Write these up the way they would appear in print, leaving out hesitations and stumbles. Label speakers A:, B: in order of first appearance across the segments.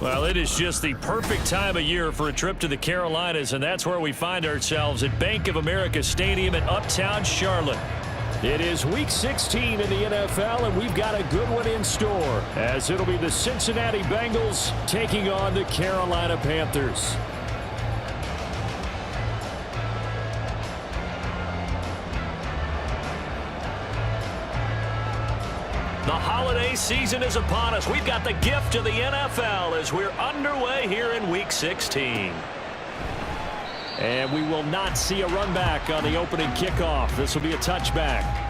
A: Well, it is just the perfect time of year for a trip to the Carolinas, and that's where we find ourselves at Bank of America Stadium in Uptown Charlotte.
B: It is Week 16 in the NFL, and we've got a good one in store, as it'll be the Cincinnati Bengals taking on the Carolina Panthers.
A: The holiday season is upon us. We've got the gift of the NFL as we're underway here in Week 16.
B: And we will not see a run back on the opening kickoff. This will be a touchback.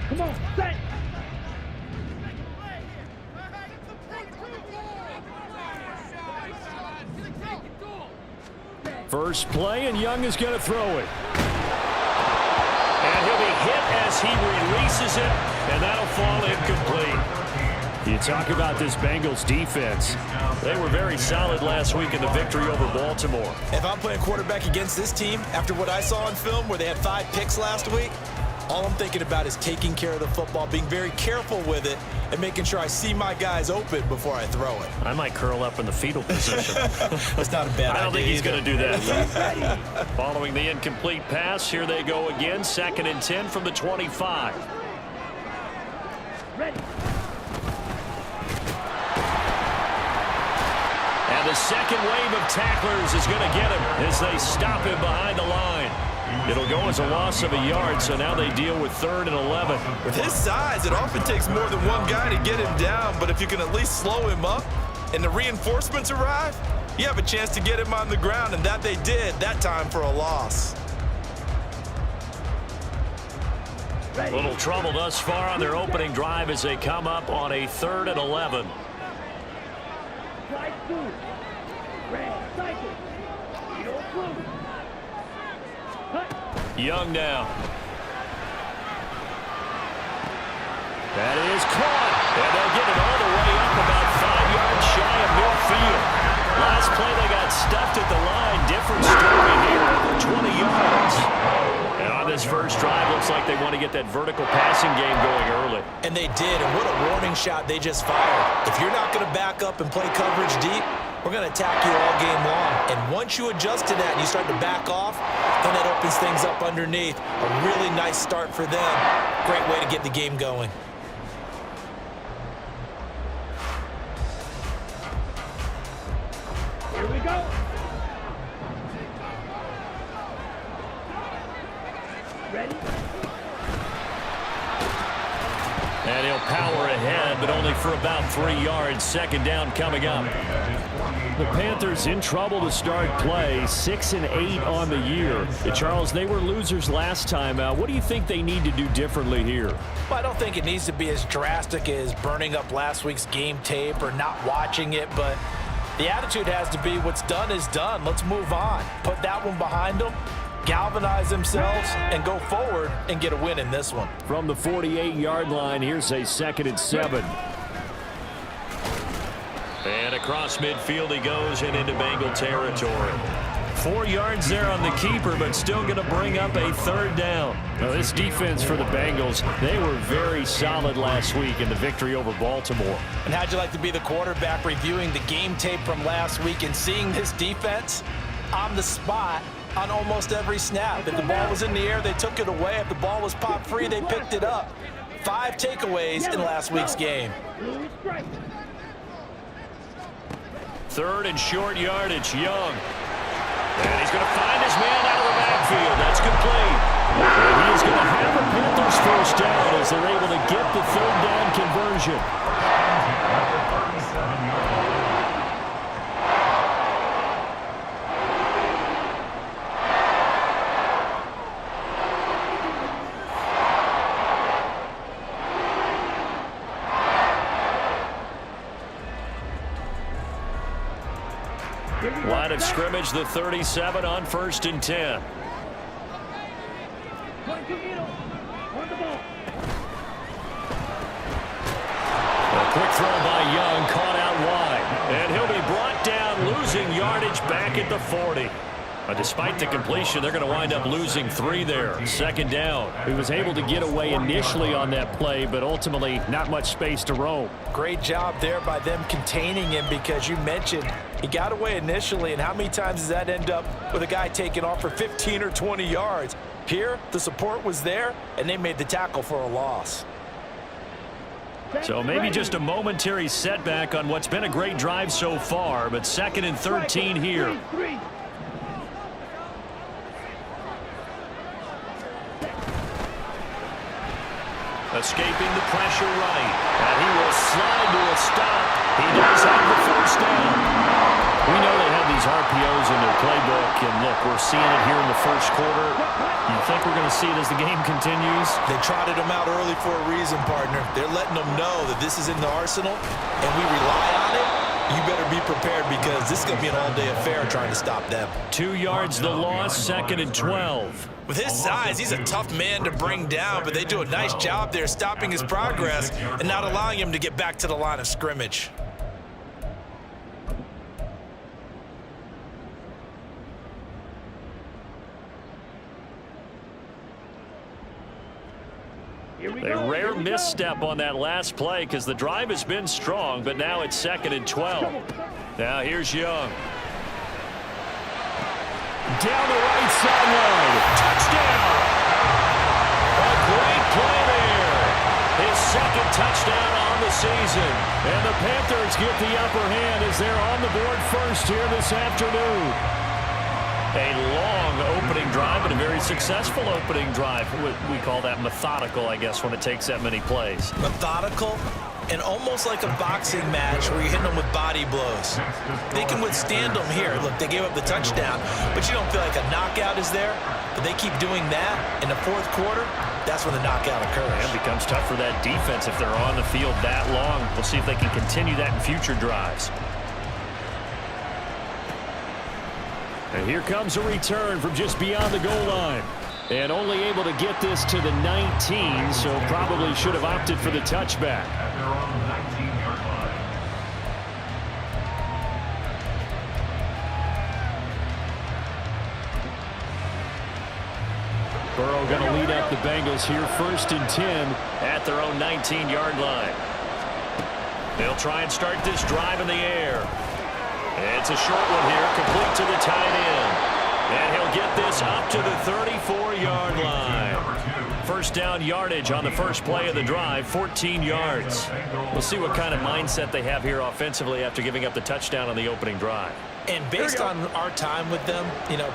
C: Come on, set!
B: First play, and Young is going to throw it.
A: And he'll be hit as he releases it, and that'll fall incomplete.
B: You talk about this Bengals defense.
A: They were very solid last week in the victory over Baltimore.
D: If I'm playing quarterback against this team, after what I saw on film where they had 5 picks last week, all I'm thinking about is taking care of the football, being very careful with it, and making sure I see my guys open before I throw it.
A: I might curl up in the fetal position.
D: That's not a bad idea.
A: I don't think he's going to do that. Following the incomplete pass, here they go again. 2nd and 10 from the 25.
C: Ready.
A: And the second wave of tacklers is going to get him as they stop him behind the line. It'll go as a loss of a yard, so now they deal with 3rd and 11.
D: With his size, it often takes more than one guy to get him down, but if you can at least slow him up and the reinforcements arrive, you have a chance to get him on the ground, and that they did that time for a loss.
A: A little trouble thus far on their opening drive as they come up on a 3rd and 11.
C: Strike 2. Red, cycle. Zero blue.
A: Young now.
B: That is caught.
A: And they'll get it all the way up about 5 yards shy of midfield. Last play they got stuffed at the line. Different story here, over 20 yards. And on this first drive, looks like they want to get that vertical passing game going early.
D: And they did, and what a warning shot they just fired. If you're not going to back up and play coverage deep, we're going to attack you all game long. And once you adjust to that and you start to back off, then that opens things up underneath. A really nice start for them. Great way to get the game going.
C: Here we go. Ready?
A: And he'll power ahead, but only for about 3 yards. 2nd down coming up.
B: The Panthers in trouble to start play, 6 and 8 on the year. Charles, they were losers last time out. What do you think they need to do differently here?
E: Well, I don't think it needs to be as drastic as burning up last week's game tape or not watching it, but the attitude has to be what's done is done. Let's move on. Put that one behind them, galvanize themselves, and go forward and get a win in this one.
B: From the 48-yard line, here's a 2nd and 7.
A: And across midfield he goes and into Bengal territory. 4 yards there on the keeper, but still going to bring up a 3rd down.
B: Now, this defense for the Bengals, they were very solid last week in the victory over Baltimore.
E: And how'd you like to be the quarterback reviewing the game tape from last week and seeing this defense on the spot on almost every snap? If the ball was in the air, they took it away. If the ball was popped free, they picked it up. 5 takeaways in last week's game.
A: 3rd and short yardage, Young. And he's going to find his man out of the backfield. That's complete.
B: And he is going to have a Panthers first down as they're able to get the 3rd down conversion.
A: Line of scrimmage, the 37 on 1st and 10.
C: 22 middle. On the ball.
B: A quick throw by Young, caught out wide. And he'll be brought down, losing yardage back at the 40. Despite the completion, they're going to wind up losing 3 there. Second down. He was able to get away initially on that play, but ultimately not much space to roam.
E: Great job there by them containing him, because you mentioned he got away initially, and how many times does that end up with a guy taking off for 15 or 20 yards? Here, the support was there, and they made the tackle for a loss.
B: So maybe just a momentary setback on what's been a great drive so far, but 2nd and 13 here. Escaping the pressure right. And he will slide to a stop. He does have the first down. We know they have these RPOs in their playbook, and look, we're seeing it here in the first quarter. You think we're going to see it as the game continues?
D: They trotted them out early for a reason, partner. They're letting them know that this is in the arsenal, and we rely on it. You better be prepared, because this is going to be an all-day affair trying to stop them.
B: 2 yards the loss, 2nd and 12.
D: With his size, he's a tough man to bring down, but they do a nice job there stopping his progress and not allowing him to get back to the line of scrimmage.
B: A rare misstep on that last play, because the drive has been strong, but now it's 2nd and 12. Now here's Young. Down the right sideline. Touchdown! A great play there. His 2nd touchdown on the season. And the Panthers get the upper hand as they're on the board first here this afternoon. A long opening drive, but a very successful opening drive. We call that methodical, I guess, when it takes that many plays.
D: Methodical and almost like a boxing match where you're hitting them with body blows. They can withstand them here. Look, they gave up the touchdown, but you don't feel like a knockout is there. But they keep doing that in the 4th quarter. That's when the knockout occurs.
B: And it becomes tough for that defense if they're on the field that long. We'll see if they can continue that in future drives. And here comes a return from just beyond the goal line. And only able to get this to the 19, so probably should have opted for the touchback. Burrow going to lead up the Bengals here, 1st and 10 at their own 19-yard line. They'll try and start this drive in the air. It's a short one here, complete to the tight end. And he'll get this up to the 34-yard line. First down yardage on the first play of the drive, 14 yards. We'll see what kind of mindset they have here offensively after giving up the touchdown on the opening drive.
D: And based on our time with them,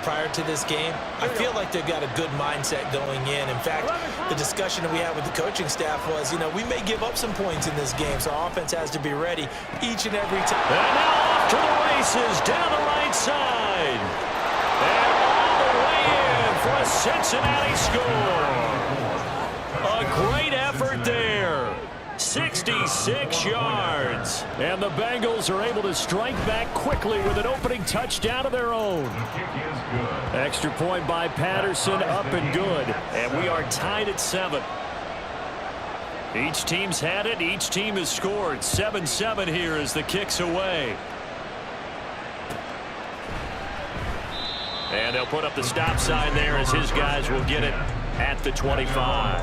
D: prior to this game, I feel like they've got a good mindset going in. In fact, the discussion that we had with the coaching staff was, we may give up some points in this game, so our offense has to be ready each and every time.
B: And now off to the races down the right side. And all the way in for a Cincinnati score. A great effort there. 66 yards. And the Bengals are able to strike back quickly with an opening touchdown of their own. Extra point by Patterson, up and good. And we are tied at 7. Each team's had it. Each team has scored. 7-7 here as the kick's away. And they'll put up the stop sign there as his guys will get it at the 25.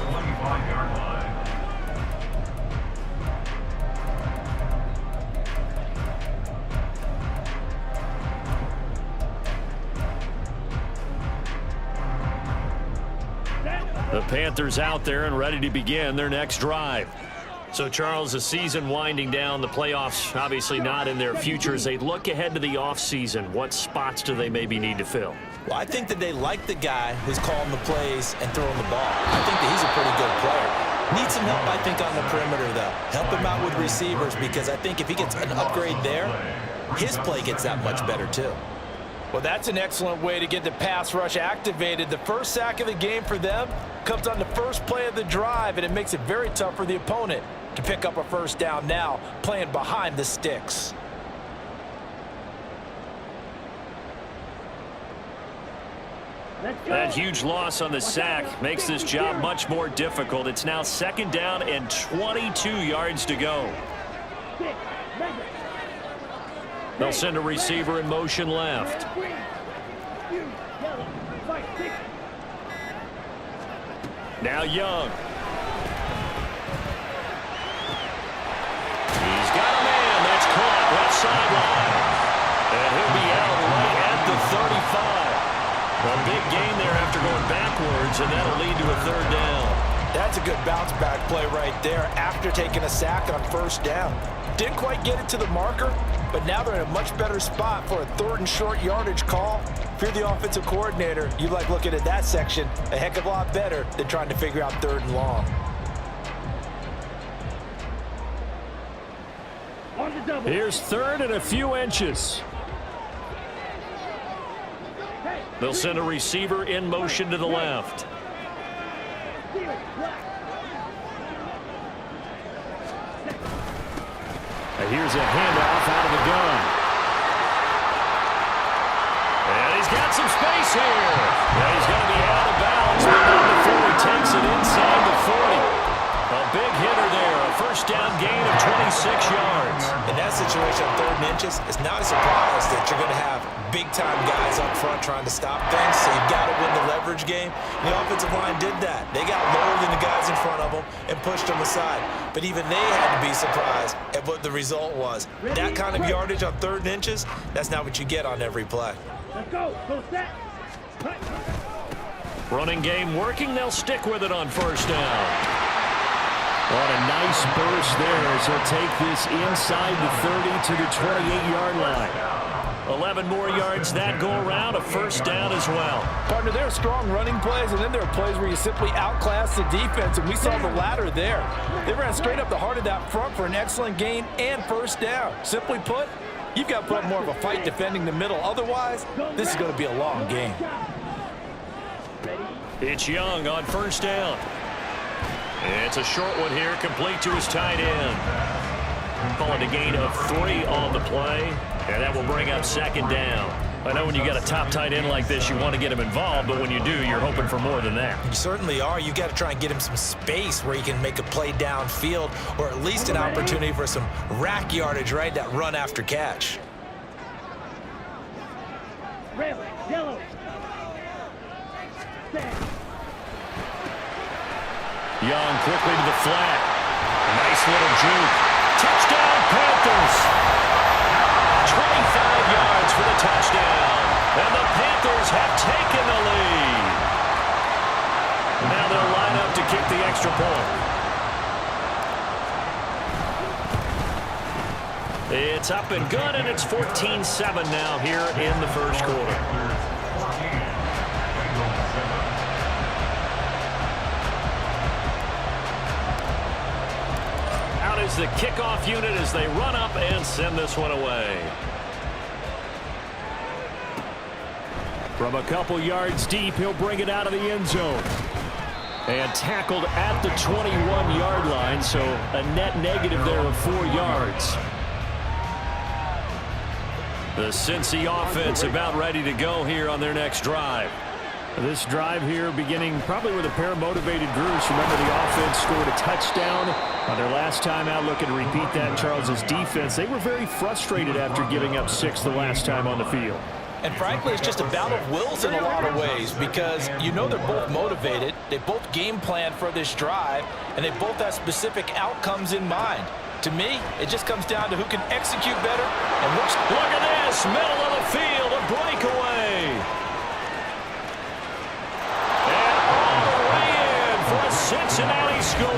B: The Panthers out there and ready to begin their next drive. So, Charles, the season winding down, the playoffs obviously not in their future. As they look ahead to the offseason, what spots do they maybe need to fill?
D: Well, I think that they like the guy who's calling the plays and throwing the ball. I think that he's a pretty good player. Needs some help, I think, on the perimeter, though. Help him out with receivers, because I think if he gets an upgrade there, his play gets that much better, too.
E: Well, that's an excellent way to get the pass rush activated. The first sack of the game for them comes on the first play of the drive, and it makes it very tough for the opponent to pick up a first down now, playing behind the sticks.
B: That huge loss on the sack makes this job much more difficult. It's now 2nd down and 22 yards to go. They'll send a receiver in motion left. Now Young. He's got a man. That's caught left sideline. And he'll be out right at the 35. A big gain there after going backwards, and that'll lead to a 3rd down.
E: That's a good bounce back play right there after taking a sack on 1st down. Didn't quite get it to the marker, but now they're in a much better spot for a 3rd and short yardage call. If you're the offensive coordinator, you like looking at that section a heck of a lot better than trying to figure out 3rd and long.
B: Here's 3rd and a few inches. They'll send a receiver in motion to the left. Here's a handoff out of the gun. And he's got some space here. Yeah, he's going to be out of bounds, but not before he takes it inside the 40. A big hitter there. A 1st down gain of 26 yards.
D: In that situation on 3rd and inches, it's not a surprise that you're going to have big-time guys up front trying to stop things, so you've got to win the leverage game. The offensive line did that. They got lower than the guys in front of them and pushed them aside. But even they had to be surprised at what the result was. That kind of yardage on 3rd and inches, that's not what you get on every play.
C: Let's go. Go set.
B: Running game working. They'll stick with it on 1st down. What a nice burst there as he'll take this inside the 30 to the 28-yard line. 11 more yards that go around, a 1st down as well.
E: Partner, there are strong running plays, and then there are plays where you simply outclass the defense, and we saw the latter there. They ran straight up the heart of that front for an excellent gain and 1st down. Simply put, you've got to put more of a fight defending the middle. Otherwise, this is going to be a long game.
B: It's Young on 1st down. It's a short one here, complete to his tight end. Calling a gain of 3 on the play, and that will bring up 2nd down. I know when you got a top tight end like this, you want to get him involved, but when you do, you're hoping for more than that.
D: You certainly are. You got to try and get him some space where he can make a play downfield, or at least an opportunity for some rack yardage, right? That run after catch.
C: Red, yellow.
B: Young quickly to the flat. Nice little juke. Touchdown, Panthers. 25 yards for the touchdown. And the Panthers have taken the lead. Now they'll line up to kick the extra point. It's up and good, and it's 14-7 now here in the 1st quarter. Is the kickoff unit as they run up and send this one away. From a couple yards deep, he'll bring it out of the end zone. And tackled at the 21-yard line, so a net negative there of 4 yards. The Cincy offense about ready to go here on their next drive. This drive here beginning probably with a pair of motivated groups. Remember, the offense scored a touchdown on their last time out. Looking to repeat that in Charles's defense. They were very frustrated after giving up 6 the last time on the field.
E: And frankly, it's just a battle of wills in a lot of ways because you know they're both motivated. They both game plan for this drive, and they both have specific outcomes in mind. To me, it just comes down to who can execute better and which.
B: Look at this, middle of the field, a breakaway. Cincinnati score.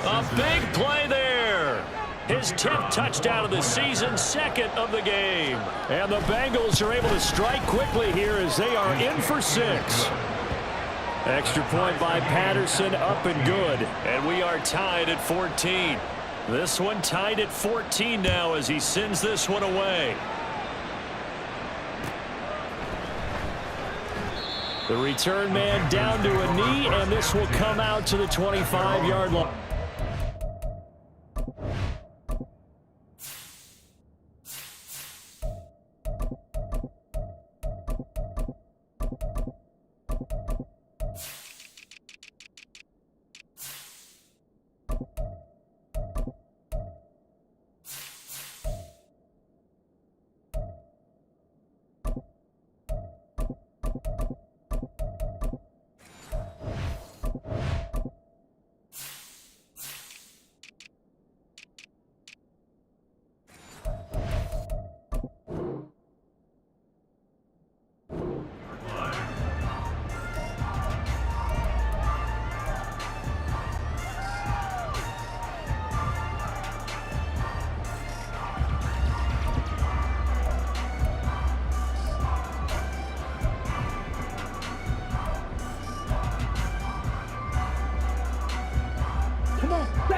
B: A big play there. His 10th touchdown of the season, 2nd of the game. And the Bengals are able to strike quickly here as they are in for 6. Extra point by Patterson, up and good. And we are tied at 14. This one tied at 14 now as he sends this one away. The return man down to a knee, and this will come out to the 25-yard line.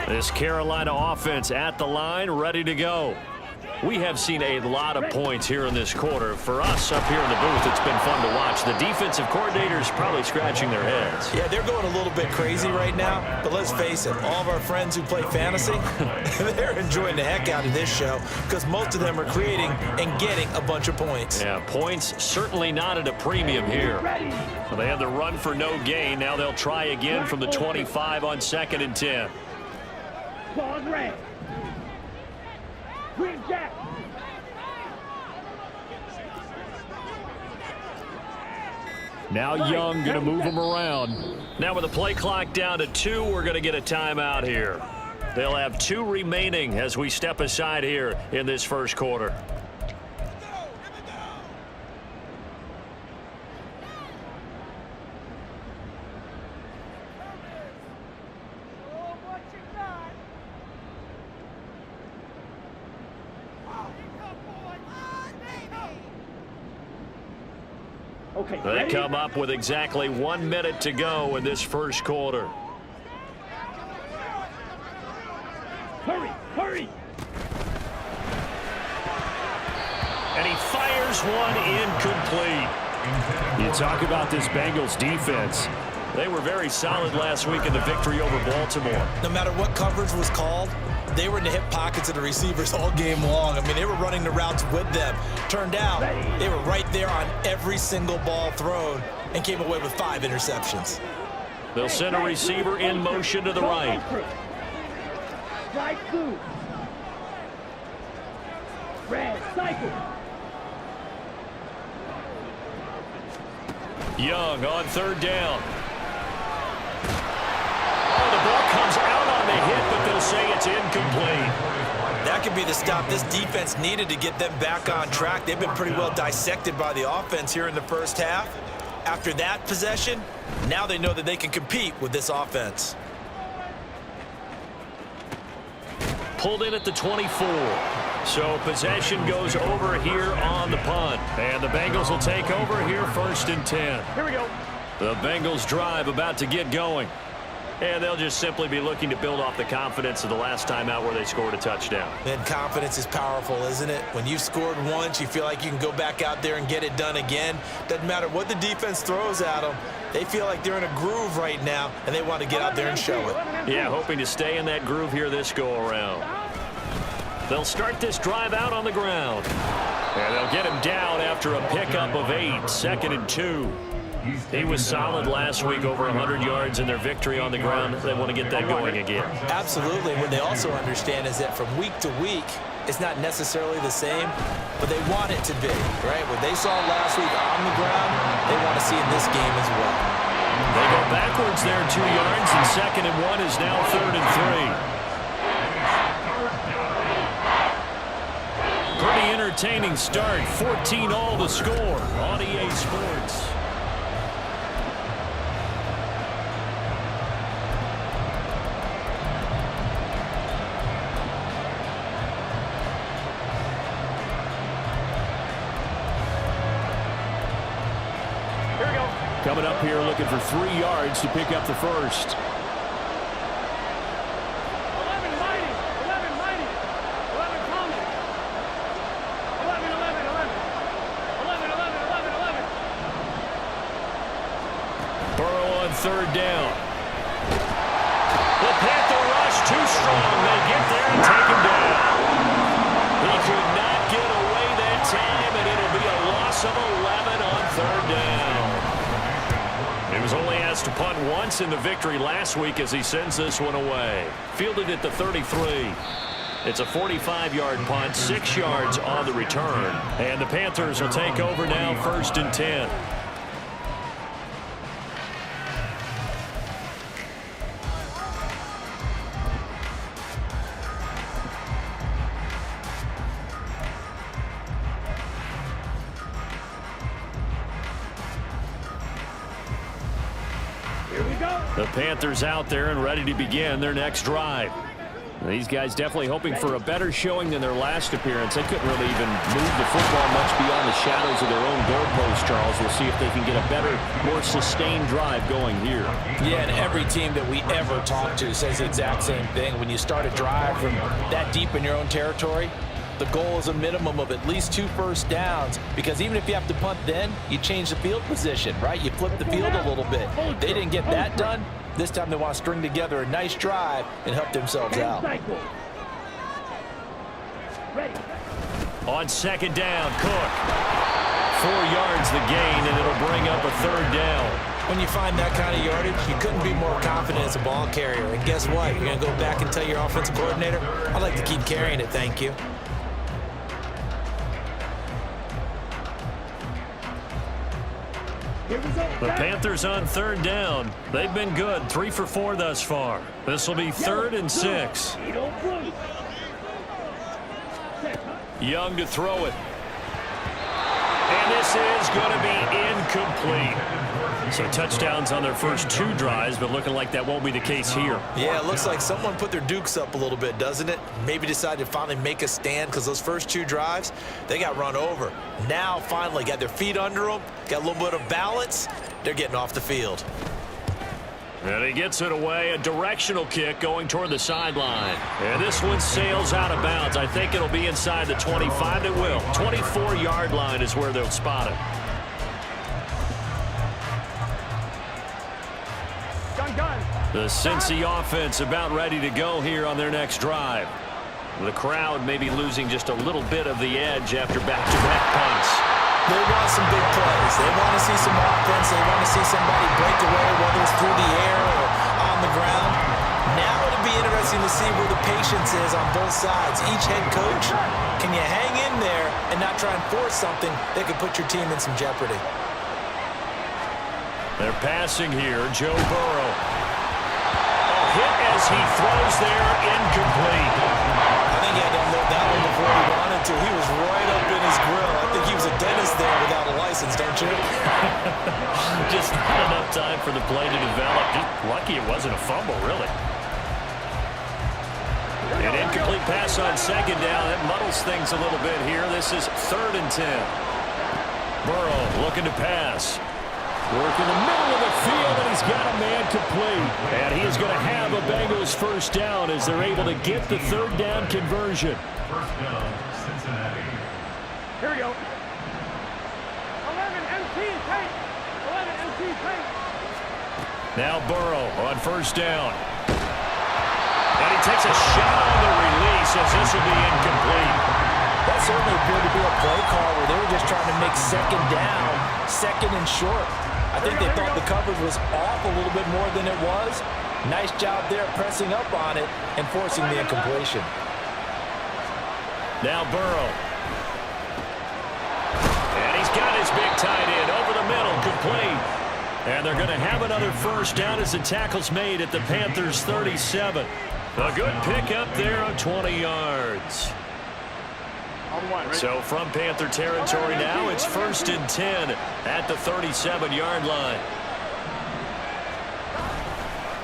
B: This Carolina offense at the line, ready to go. We have seen a lot of points here in this quarter. For us up here in the booth, it's been fun to watch. The defensive coordinators probably scratching their heads.
D: Yeah, they're going a little bit crazy right now, but let's face it, all of our friends who play fantasy, they're enjoying the heck out of this show because most of them are creating and getting a bunch of points.
B: Yeah, points certainly not at a premium here. So they have the run for no gain. Now they'll try again from the 25 on 2nd and 10.
C: Pause red. Green jack.
B: Now Young going to move them around. Now with the play clock down to 2, we're going to get a timeout here. They'll have 2 remaining as we step aside here in this first quarter.
C: Okay,
B: They
C: ready?
B: come up with exactly 1 minute to go in this first quarter.
C: Hurry, hurry.
B: And he fires one incomplete. You talk about this Bengals defense. They were very solid last week in the victory over Baltimore.
D: No matter what coverage was called, they were in the hip pockets of the receivers all game long. I mean, they were running the routes with them. Turned out, they were right there on every single ball thrown and came away with 5 interceptions.
B: They'll send a receiver in motion to the right.
C: Strike 2. Red, cycle.
B: Young on 3rd down. Oh, the ball comes out on the hit, but they'll say it's incomplete.
D: That could be the stop this defense needed to get them back on track. They've been pretty well dissected by the offense here in the first half. After that possession, now they know that they can compete with this offense.
B: Pulled in at the 24. So possession goes over here on the punt. And the Bengals will take over here 1st and 10.
C: Here we go.
B: The Bengals drive about to get going. And they'll just simply be looking to build off the confidence of the last time out where they scored a touchdown.
D: And confidence is powerful, isn't it? When you've scored once, you feel like you can go back out there and get it done again. Doesn't matter what the defense throws at them. They feel like they're in a groove right now, and they want to get out there and show it.
B: Yeah, hoping to stay in that groove here this go-around. They'll start this drive out on the ground. And they'll get him down after a pickup of 8, 2nd and 2. He was solid last week, over 100 yards in their victory on the ground. They want to get that going again.
D: Absolutely. What they also understand is that from week to week, it's not necessarily the same, but they want it to be, right? What they saw last week on the ground, they want to see in this game as well.
B: They go backwards there 2 yards, and 2nd and 1 is now 3rd and 3. Pretty entertaining start. 14-all the score on EA Sports. Coming up here looking for 3 yards to pick up the first.
C: 11 mighty. 11 mighty. 11 coming. 11, 11, 11. 11, 11, 11, 11.
B: Burrow on 3rd down. The Panther rush too strong. They get there and take him down. He could not get away that time, and it'll be a loss of 11 on 3rd down. He was only asked to punt once in the victory last week as he sends this one away. Fielded at the 33. It's a 45-yard punt, 6 yards on the return. And the Panthers will take over now 1st and 10. The Panthers out there and ready to begin their next drive. These guys definitely hoping for a better showing than their last appearance. They couldn't really even move the football much beyond the shadows of their own goalpost, Charles. We'll see if they can get a better, more sustained drive going here.
E: Yeah, and every team that we ever talk to says the exact same thing. When you start a drive from that deep in your own territory, the goal is a minimum of at least 2 first downs, because even if you have to punt then, you change the field position, right? You flip the field a little bit. They didn't get that done. This time they want to string together a nice drive and help themselves out.
B: On second down, Cook. 4 yards the gain, and it'll bring up a 3rd down.
D: When you find that kind of yardage, you couldn't be more confident as a ball carrier. And guess what? You're going to go back and tell your offensive coordinator, I'd like to keep carrying it, thank you.
B: The Panthers on 3rd down. They've been good, 3 for 4 thus far. This will be 3rd and 6. Young to throw it. And this is going to be incomplete. So touchdowns on their first 2 drives, but looking like that won't be the case here.
D: Yeah, it looks like someone put their dukes up a little bit, doesn't it? Maybe decided to finally make a stand, because those first 2 drives, they got run over. Now, finally, got their feet under them, got a little bit of balance. They're getting off the field.
B: And he gets it away, a directional kick going toward the sideline. And this one sails out of bounds. I think it'll be inside the 25. It will. 24-yard line is where they'll spot it. The Cincy offense about ready to go here on their next drive. The crowd may be losing just a little bit of the edge after back-to-back punts.
D: They want some big plays. They want to see some offense. They want to see somebody break away, whether it's through the air or on the ground. Now it'll be interesting to see where the patience is on both sides. Each head coach, can you hang in there and not try and force something that could put your team in some jeopardy?
B: They're passing here. Joe Burrow. Hit as he throws there, incomplete.
D: I think he had to unload that one before he wanted to. He was right up in his grill. I think he was a dentist there without a license, don't you?
B: Just not enough time for the play to develop. Just lucky it wasn't a fumble, really. An incomplete pass on second down. That muddles things a little bit here. This is 3rd and 10. Burrow looking to pass. Work in the middle of the field, and he's got a man complete. And he is going to have a Bengals first down as they're able to get the 3rd down conversion.
C: First down, Cincinnati. Here we go. 11 MT tank. 11 MT tank.
B: Now Burrow on first down. And he takes a shot on the release as this will be incomplete.
E: That certainly appeared to be a play call where they were just trying to make second down, 2nd and short. I think they thought the coverage was off a little bit more than it was. Nice job there pressing up on it and forcing the incompletion.
B: Now Burrow. And he's got his big tight end over the middle, complete. And they're going to have another first down as the tackle's made at the Panthers' 37. A good pickup there on 20 yards. So from Panther territory now, it's 1st and 10 at the 37-yard line.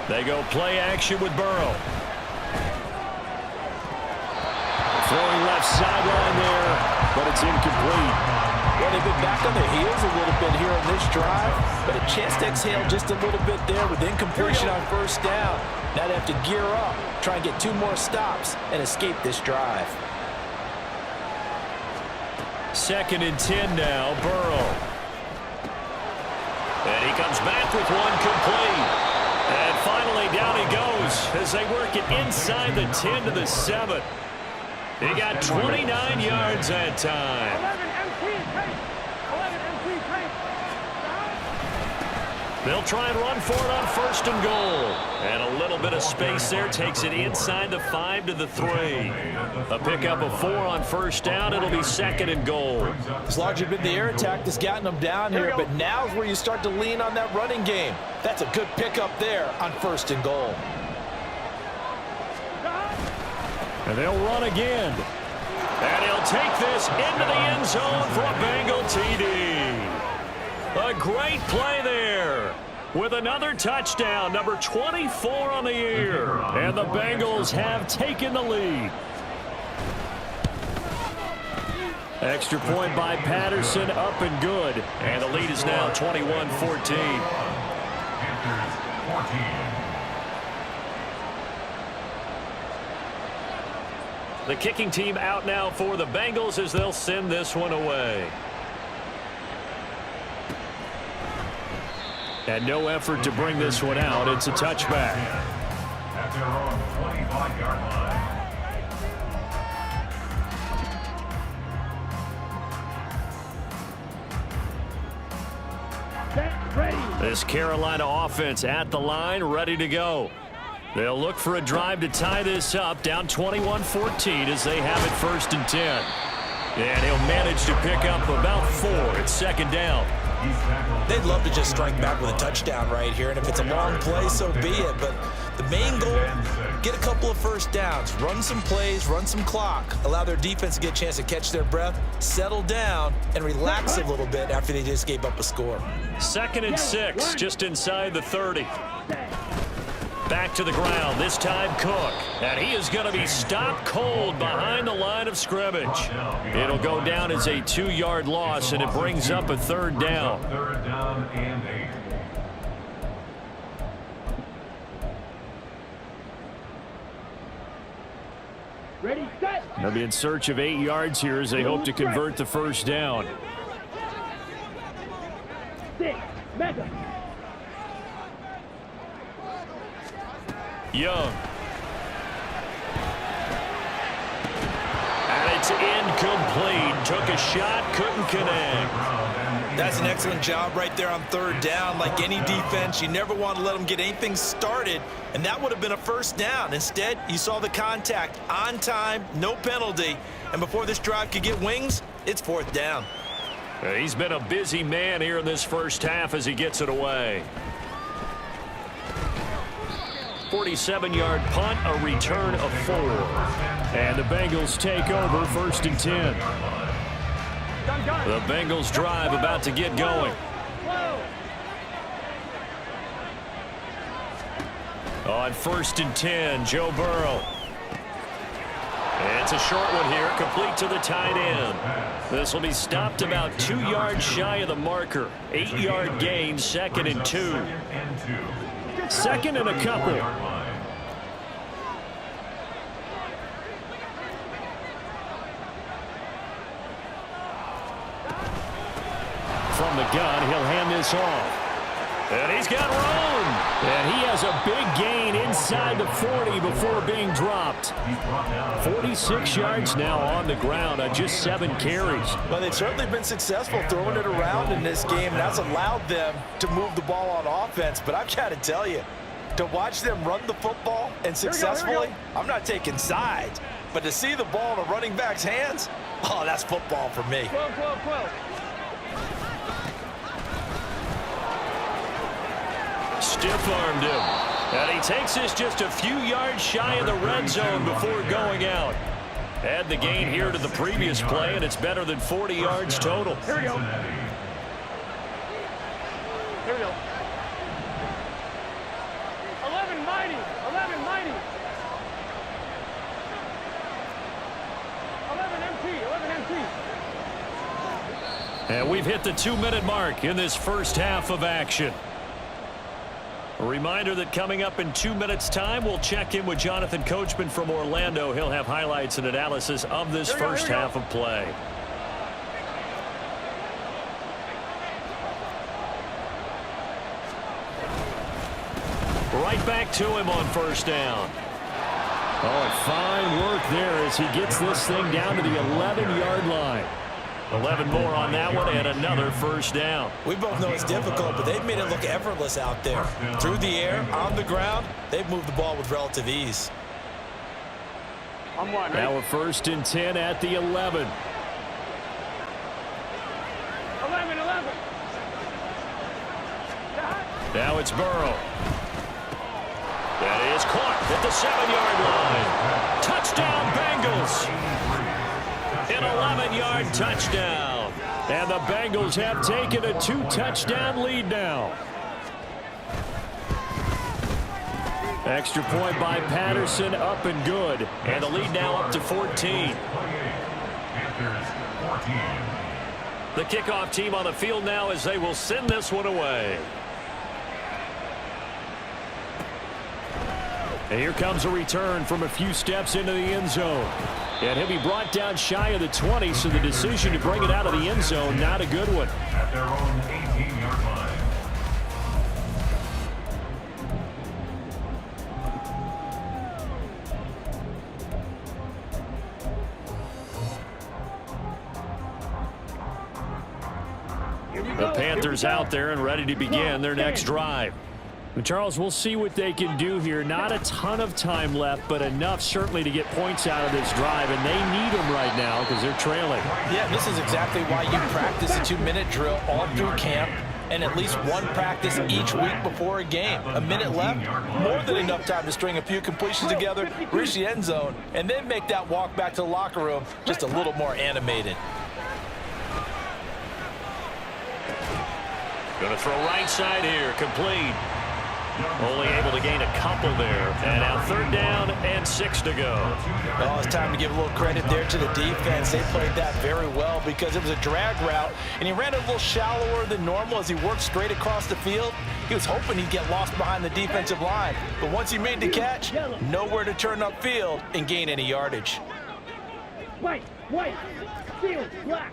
B: They go play action with Burrow. Throwing left sideline there, but it's incomplete.
E: Well, they've been back on their heels a little bit here on this drive, but a chance to exhale just a little bit there with incompletion on first down. Now they have to gear up, try and get 2 more stops, and escape this drive.
B: 2nd and 10 now, Burrow. And he comes back with one complete. And finally down he goes as they work it inside the 10 to the 7. He got 29 yards that time.
C: 11 MT tank. 11 MT tank.
B: They'll try and run for it on 1st and goal. And a little bit of space there takes it inside the 5 to the 3. A pickup of 4 on first down. It'll be 2nd and goal.
E: It's largely been the air attack that's gotten them down here, but now's where you start to lean on that running game. That's a good pickup there on 1st and goal.
B: And they'll run again. And he'll take this into the end zone for a Bengal TD. A great play there. with another touchdown, number 24 on the year. And the Bengals have taken the lead. Extra point by Patterson, up and good. And the lead is now 21-14. The kicking team out now for the Bengals as they'll send this one away. And no effort to bring this one out. It's a touchback.
C: At their own 25-yard line.
B: Ready. This Carolina offense at the line, ready to go. They'll look for a drive to tie this up, down 21-14 as they have it 1st and 10. And he'll manage to pick up about 4 at 2nd down.
D: They'd love to just strike back with a touchdown right here, and if it's a long play, so be it. But the main goal, get a couple of 1st downs, run some plays, run some clock, allow their defense to get a chance to catch their breath, settle down, and relax a little bit after they just gave up a score.
B: 2nd and 6, just inside the 30. Back to the ground, this time Cook. And he is going to be stopped cold behind the line of scrimmage. It'll go down as a 2-yard loss, and it brings up a 3rd down.
C: 3rd down and 8.
F: Ready, set.
B: They'll be in search of 8 yards here as they hope to convert the 1st down.
F: 6, mega.
B: Young. And it's incomplete. Took a shot, couldn't connect.
D: That's an excellent job right there on 3rd down. Like any defense, you never want to let them get anything started, and that would have been a 1st down. Instead, you saw the contact on time, no penalty, and before this drive could get wings, it's 4th down.
B: He's been a busy man here in this 1st half as he gets it away. 47-yard punt, a return of 4. And the Bengals take over 1st and 10. The Bengals drive about to get going. On 1st and 10, Joe Burrow. It's a short one here, complete to the tight end. This will be stopped about 2 yards shy of the marker. 8-yard gain, 2nd and 2. 2nd and a couple. From the gun, he'll hand this off. And he's got room. And he has a big gain inside the 40 before being dropped. 46 yards now on the ground on just 7 carries.
E: Well, they've certainly been successful throwing it around in this game, and that's allowed them to move the ball on offense. But I've got to tell you, to watch them run the football and successfully, I'm not taking sides. But to see the ball in a running back's hands, oh, that's football for me.
F: 12.
B: Stiff-armed him. And he takes this just a few yards shy of the red zone before going out. Add the gain here to the previous play, and it's better than 40 yards total.
F: Here we go. 11 mighty. 11 empty.
B: And we've hit the 2-minute mark in this 1st half of action. A reminder that coming up in 2 minutes' time, we'll check in with Jonathan Coachman from Orlando. He'll have highlights and analysis of this 1st half of play. Right back to him on 1st down. Oh, fine work there as he gets this thing down to the 11-yard line. 11 more on that one and another 1st down.
D: We both know it's difficult, but they've made it look effortless out there. Through the air, on the ground, they've moved the ball with relative ease.
B: Now a 1st and 10 at the 11.
F: 11.
B: Now it's Burrow. That is caught at the 7-yard line. Touchdown, Bengals. An 11-yard touchdown. And the Bengals have taken a 2-touchdown lead now. Extra point by Patterson, up and good. And the lead now up to 14. The kickoff team on the field now as they will send this one away. And here comes a return from a few steps into the end zone. And he'll be brought down shy of the 20, so the decision to bring it out of the end zone, not a good one.
G: At their own 18-yard line.
B: The Panthers out there and ready to begin their next drive. Charles, we'll see what they can do here. Not a ton of time left, but enough certainly to get points out of this drive, and they need them right now because they're trailing.
E: Yeah, this is exactly why you practice a 2-minute drill all through camp and at least one practice each week before a game. A minute left, more than enough time to string a few completions together, reach the end zone, and then make that walk back to the locker room just a little more animated.
B: Going to throw right side here, complete. Only able to gain a couple there. And now 3rd down and 6 to go.
E: Oh, it's time to give a little credit there to the defense. They played that very well because it was a drag route, and he ran a little shallower than normal as he worked straight across the field. He was hoping he'd get lost behind the defensive line. But once he made the catch, nowhere to turn upfield and gain any yardage.
F: White, field, black.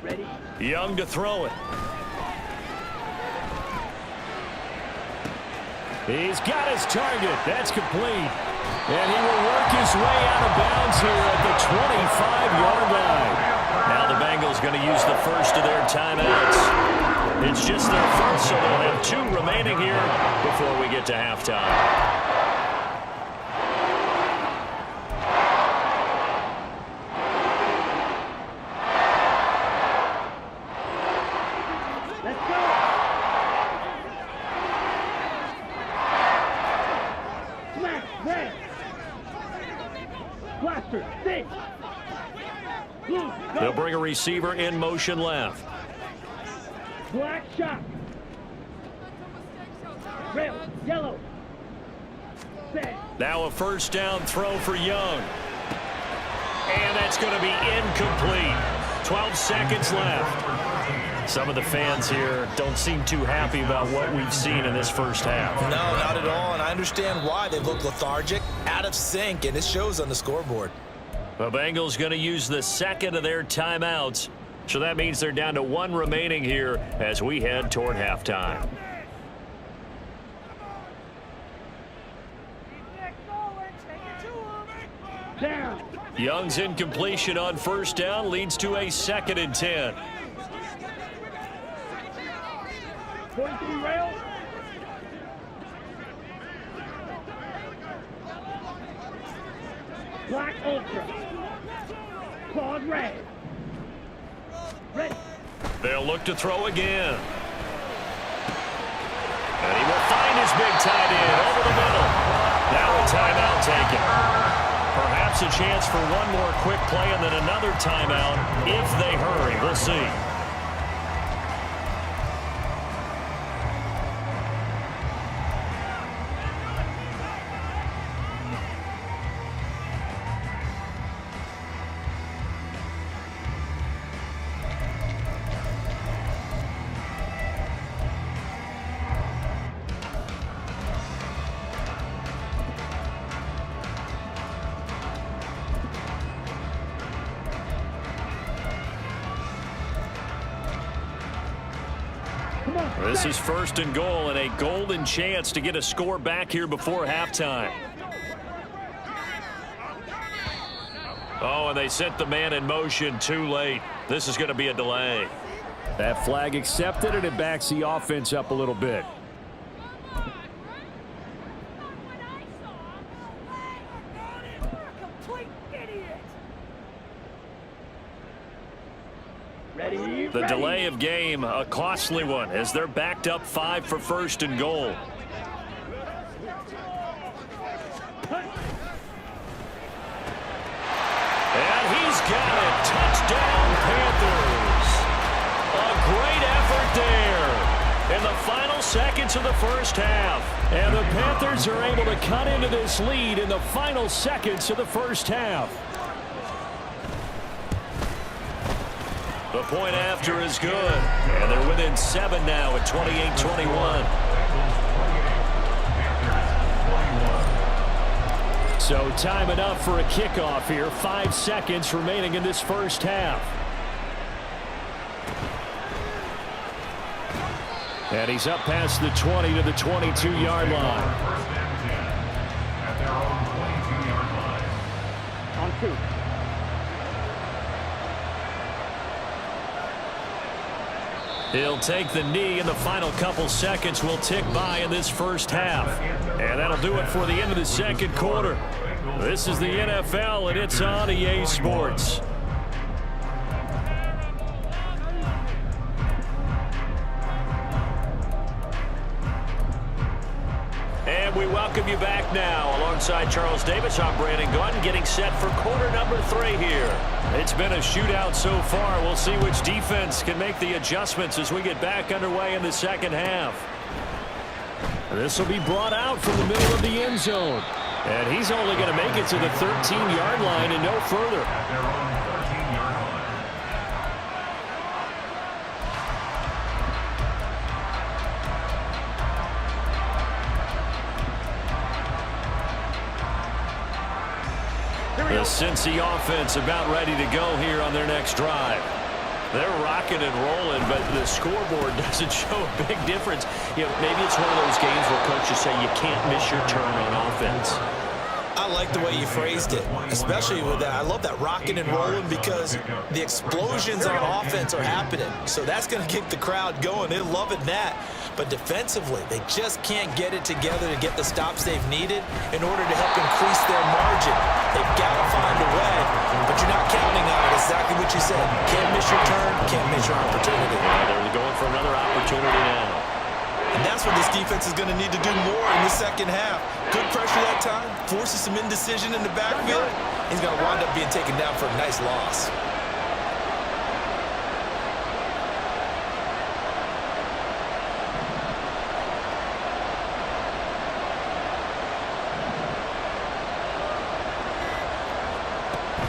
F: Ready?
B: Young to throw it. He's got his target. That's complete. And he will work his way out of bounds here at the 25-yard line. Now the Bengals going to use the first of their timeouts. It's just their first, so they'll have 2 remaining here before we get to halftime. They'll bring a receiver in motion left.
F: Black shot. Red, yellow. Set.
B: Now a 1st down throw for Young. And that's going to be incomplete. 12 seconds left. Some of the fans here don't seem too happy about what we've seen in this first half.
D: No, not at all, and I understand why. They look lethargic, out of sync, and it shows on the scoreboard.
B: The Bengals going to use the 2nd of their timeouts, so that means they're down to 1 remaining here as we head toward halftime.
F: Down.
B: Young's incompletion on 1st down leads to a 2nd and 10.
F: 43 rail. Black ultra. Claude red. Ready.
B: They'll look to throw again. And he will find his big tight end over the middle. Now a timeout taken. Perhaps a chance for one more quick play and then another timeout if they hurry. We'll see. This is 1st and goal and a golden chance to get a score back here before halftime. Oh, and they sent the man in motion too late. This is going to be a delay. That flag accepted, and it backs the offense up a little bit. The delay of game, a costly one, as they're backed up 5 for 1st and goal. And he's got it. Touchdown, Panthers. A great effort there. In the final seconds seconds of the first half. And the Panthers are able to cut into this lead in the final seconds of the first half. The point after is good. And they're within 7 now at 28-21. So time enough for a kickoff here. 5 seconds remaining in this first half. And he's up past the 20 to the 22-yard line.
C: On 2.
B: He'll take the knee, and the final couple seconds will tick by in this first half. And that'll do it for the end of the second quarter. This is the NFL, and it's on EA Sports. And we welcome you back now. Alongside Charles Davis, I'm Brandon Gordon, getting set for quarter number 3 here. It's been a shootout so far. We'll see which defense can make the adjustments as we get back underway in the second half. This will be brought out from the middle of the end zone. And he's only going to make it to the 13-yard line and no further. The Cincy offense about ready to go here on their next drive. They're rocking and rolling, but the scoreboard doesn't show a big difference. You know, maybe it's one of those games where coaches say you can't miss your turn on offense.
D: I like the way you phrased it, especially with that. I love that rocking and rolling because the explosions on offense are happening. So that's going to keep the crowd going. They're loving that. But defensively, they just can't get it together to get the stops they've needed in order to help increase their margin. They've got to find a way, but you're not counting on it. Exactly what you said. Can't miss your turn, can't miss your opportunity.
B: They're going for another opportunity now.
D: And that's what this defense is going to need to do more in the second half. Good pressure that time, forces some indecision in the backfield. He's going to wind up being taken down for a nice loss.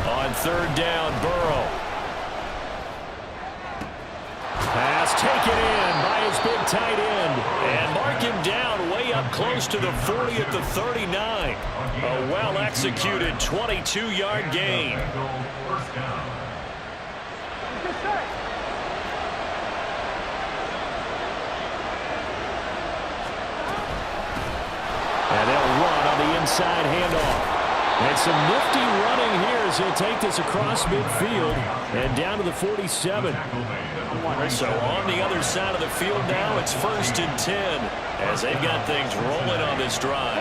B: On third down, Burrow. Pass taken in by his big tight end. And mark him down way up close to the 40 at the 39. A well-executed 22-yard gain. And they'll run on the inside handoff. And some nifty running here as he'll take this across midfield and down to the 47. So on the other side of the field now, it's 1st and 10 as they've got things rolling on this drive.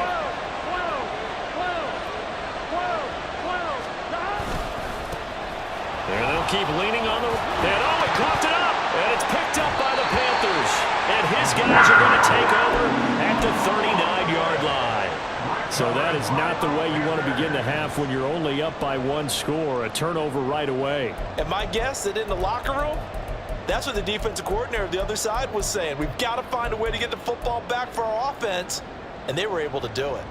B: And they'll keep leaning on the... And oh, it coughed it up! And it's picked up by the Panthers. And his guys are going to take over at the 39-yard line. So that is not the way you want to begin the half when you're only up by 1 score. A turnover right away.
E: And my guess that in the locker room, that's what the defensive coordinator of the other side was saying. We've got to find a way to get the football back for our offense. And they were able to do it.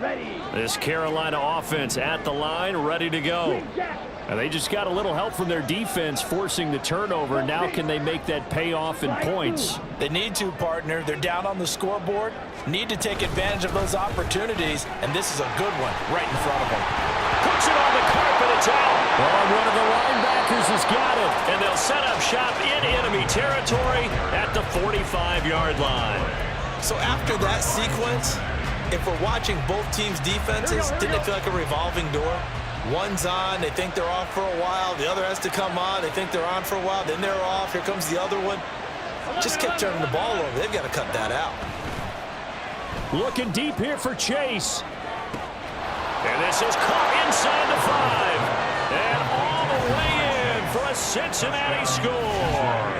F: Ready.
B: This Carolina offense at the line, ready to go. And they just got a little help from their defense forcing the turnover. Now can they make that pay off in points?
E: They need to, partner. They're down on the scoreboard. Need to take advantage of those opportunities. And this is a good one right in front of them.
B: Puts it on the carpet. It's out. Oh, one of the linebackers has got it. And they'll set up shop in enemy territory at the 45-yard line.
D: So after that sequence, if we're watching both teams' defenses, didn't it feel like a revolving door? One's on, they think they're off for a while. The other has to come on, they think they're on for a while. Then they're off, here comes the other one. Just kept turning the ball over. They've got to cut that out.
B: Looking deep here for Chase. And this is caught inside the 5. And all the way in for a Cincinnati score.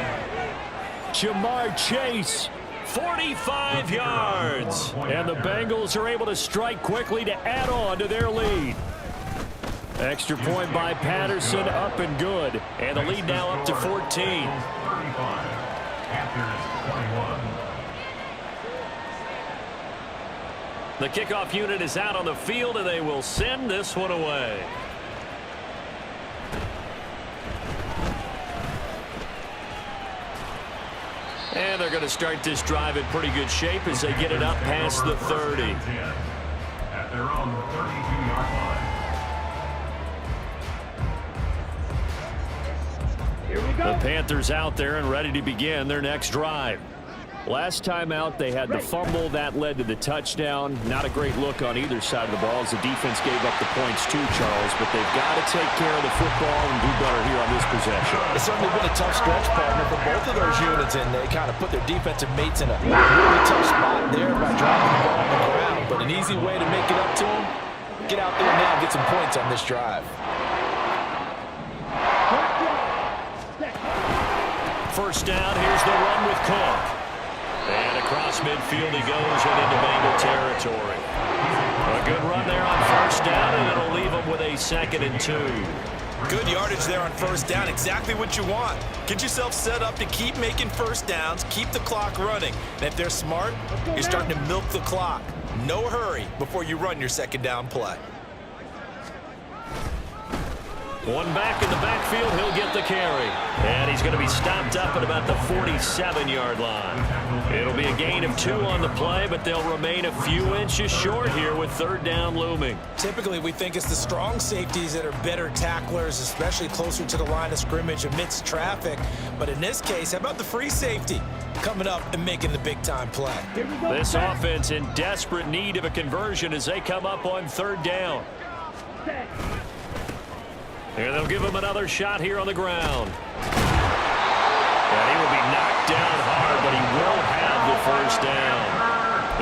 B: Jamar Chase, 45 yards. And the Bengals are able to strike quickly to add on to their lead. Extra point by Patterson, up and good. And the lead now up to 14.
G: 35. Panthers 21.
B: The kickoff unit is out on the field, and they will send this one away. And they're going to start this drive in pretty good shape as they get it up past the 30.
G: At their own 32-yard line.
F: Here we go.
B: The Panthers out there and ready to begin their next drive. Last time out, they had the fumble that led to the touchdown. Not a great look on either side of the ball as the defense gave up the points too, Charles. But they've got to take care of the football and do better here on this possession.
E: It's certainly been a tough stretch, partner, for both of those units, and they kind of put their defensive mates in a really tough spot there by dropping the ball on the ground. But an easy way to make it up to them, get out there now and get some points on this drive.
B: First down, here's the run with Cook. And across midfield he goes and into Bengal territory. A good run there on first down, and it'll leave him with a 2nd and 2.
D: Good yardage there on first down. Exactly what you want. Get yourself set up to keep making first downs, keep the clock running. And if they're smart, you're starting to milk the clock. No hurry before you run your 2nd down play.
B: One back in the backfield, he'll get the carry. And he's going to be stopped up at about the 47-yard line. It'll be a gain of 2 on the play, but they'll remain a few inches short here with 3rd down looming.
D: Typically, we think it's the strong safeties that are better tacklers, especially closer to the line of scrimmage amidst traffic. But in this case, how about the free safety coming up and making the big-time play?
B: This offense in desperate need of a conversion as they come up on 3rd down. And they'll give him another shot here on the ground. And he will be knocked down hard, but he will have the first down.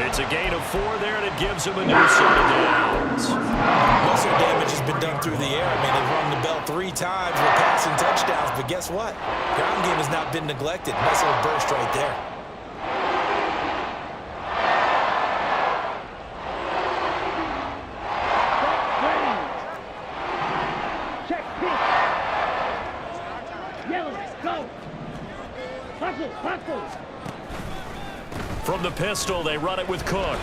B: It's a gain of 4 there, and it gives him a new set of downs.
D: Most of the damage has been done through the air. I mean, they've rung the bell 3 times with passing touchdowns, but guess what? Ground game has not been neglected. Nice little burst right there.
B: From the pistol, they run it with Cook.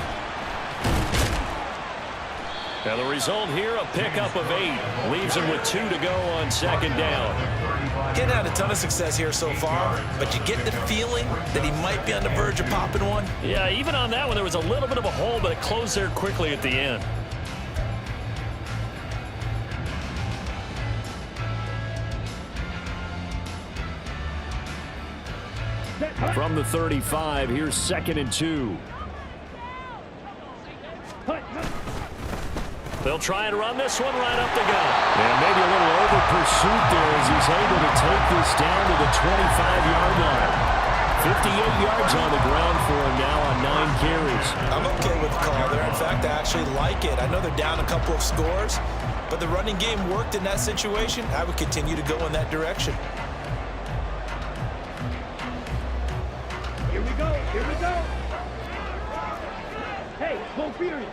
B: Now the result here, a pickup of 8. Leaves him with 2 to go on 2nd down.
D: Getting had a ton of success here so far, but you get the feeling that he might be on the verge of popping one.
B: Yeah, even on that one, there was a little bit of a hole, but it closed there quickly at the end. From the 35, here's 2nd and 2. They'll try and run this one right up the gut. And maybe a little over pursuit there as he's able to take this down to the 25-yard line. 58 yards on the ground for him now on 9 carries.
D: I'm okay with the call there. In fact, I actually like it. I know they're down a couple of scores, but the running game worked in that situation. I would continue to go in that direction.
F: Here we go. Here we go. Hey, go Fury.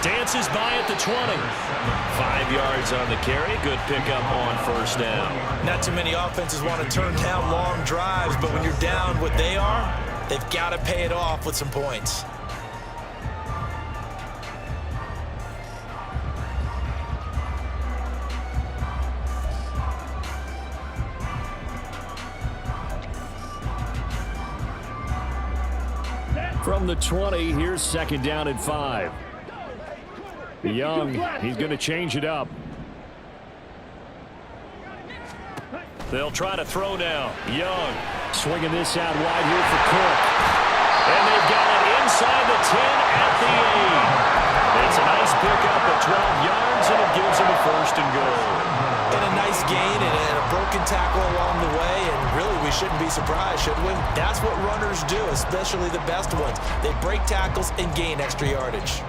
B: Dances by at the 20. 5 yards on the carry. Good pickup on first down.
D: Not too many offenses want to turn down long drives, but when you're down what they are, they've got to pay it off with some points.
B: From the 20, here's 2nd down and 5. Young, he's going to change it up. They'll try to throw now. Young swinging this out wide here for Cook. And they've got it inside the 10 at the 8. It's a nice pickup of 12 yards, and it gives him a 1st and goal.
D: And a nice gain and a broken tackle along the way, and really we shouldn't be surprised, should we? That's what runners do, especially the best ones. They break tackles and gain extra yardage.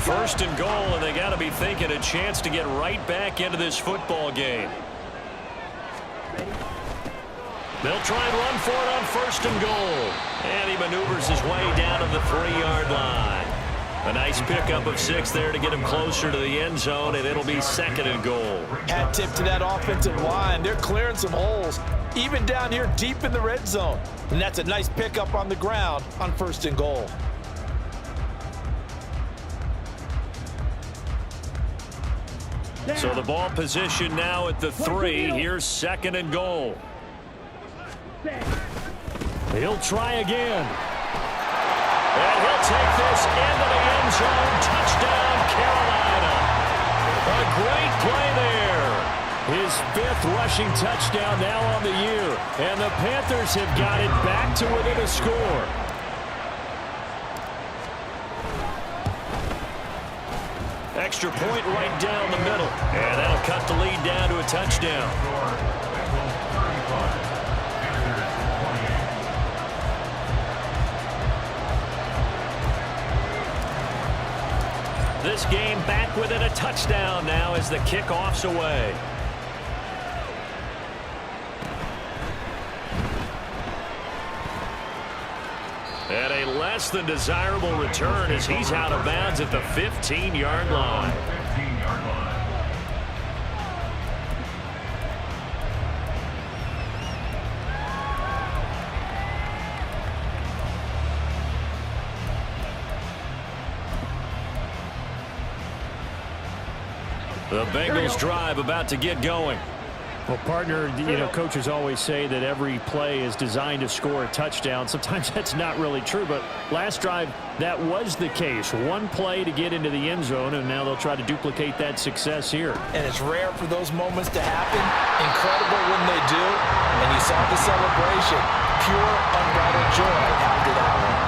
B: First and goal, and they got to be thinking a chance to get right back into this football game. They'll try and run for it on first and goal. And he maneuvers his way down to the 3-yard line. A nice pickup of 6 there to get him closer to the end zone, and it'll be second and goal.
E: Hat tip to that offensive line. They're clearing some holes, even down here deep in the red zone. And that's a nice pickup on the ground on first and goal.
B: So the ball position now at the 3. Here's second and goal. He'll try again. And he'll take this into the end zone. Touchdown, Carolina. A great play there. His 5th rushing touchdown now on the year. And the Panthers have got it back to within a score. Extra point right down the middle. And that'll cut the lead down to a touchdown. This game back within a touchdown now as the kickoff's away. And a less than desirable return as he's out of bounds at the 15-yard line. The Bengals drive about to get going.
A: Well, partner, you know, coaches always say that every play is designed to score a touchdown. Sometimes that's not really true, but last drive, that was the case. One play to get into the end zone, and now they'll try to duplicate that success here.
E: And it's rare for those moments to happen. Incredible when they do. And you saw the celebration. Pure, unbridled joy after that one.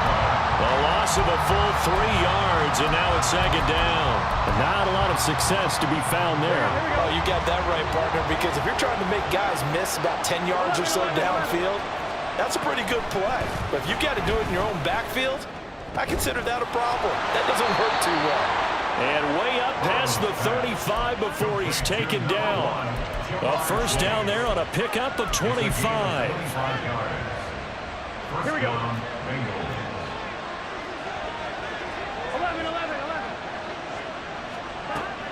B: A loss of a full 3 yards, and now it's second down.
A: Not a lot of success to be found there.
E: Oh, you got that right, partner, because if you're trying to make guys miss about 10 yards or so downfield, that's a pretty good play. But if you got to do it in your own backfield, I consider that a problem. That doesn't work too well.
B: And way up past the 35 before he's taken down. A first down there on a pickup of 25.
C: Here we go. 11.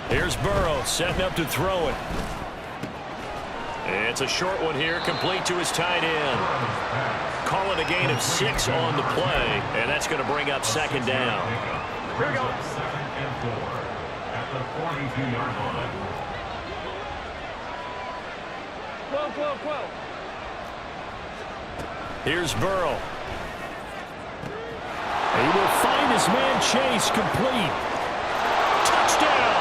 B: Here's Burrow setting up to throw it. It's a short one here, complete to his tight end. Call it a gain of 6 on the play, and that's going to bring up second down.
C: Here we go.
G: 2nd and 4 at the 42-yard line.
C: 12.
B: Here's Burrow.
A: He will find his man Chase complete.
B: Touchdown!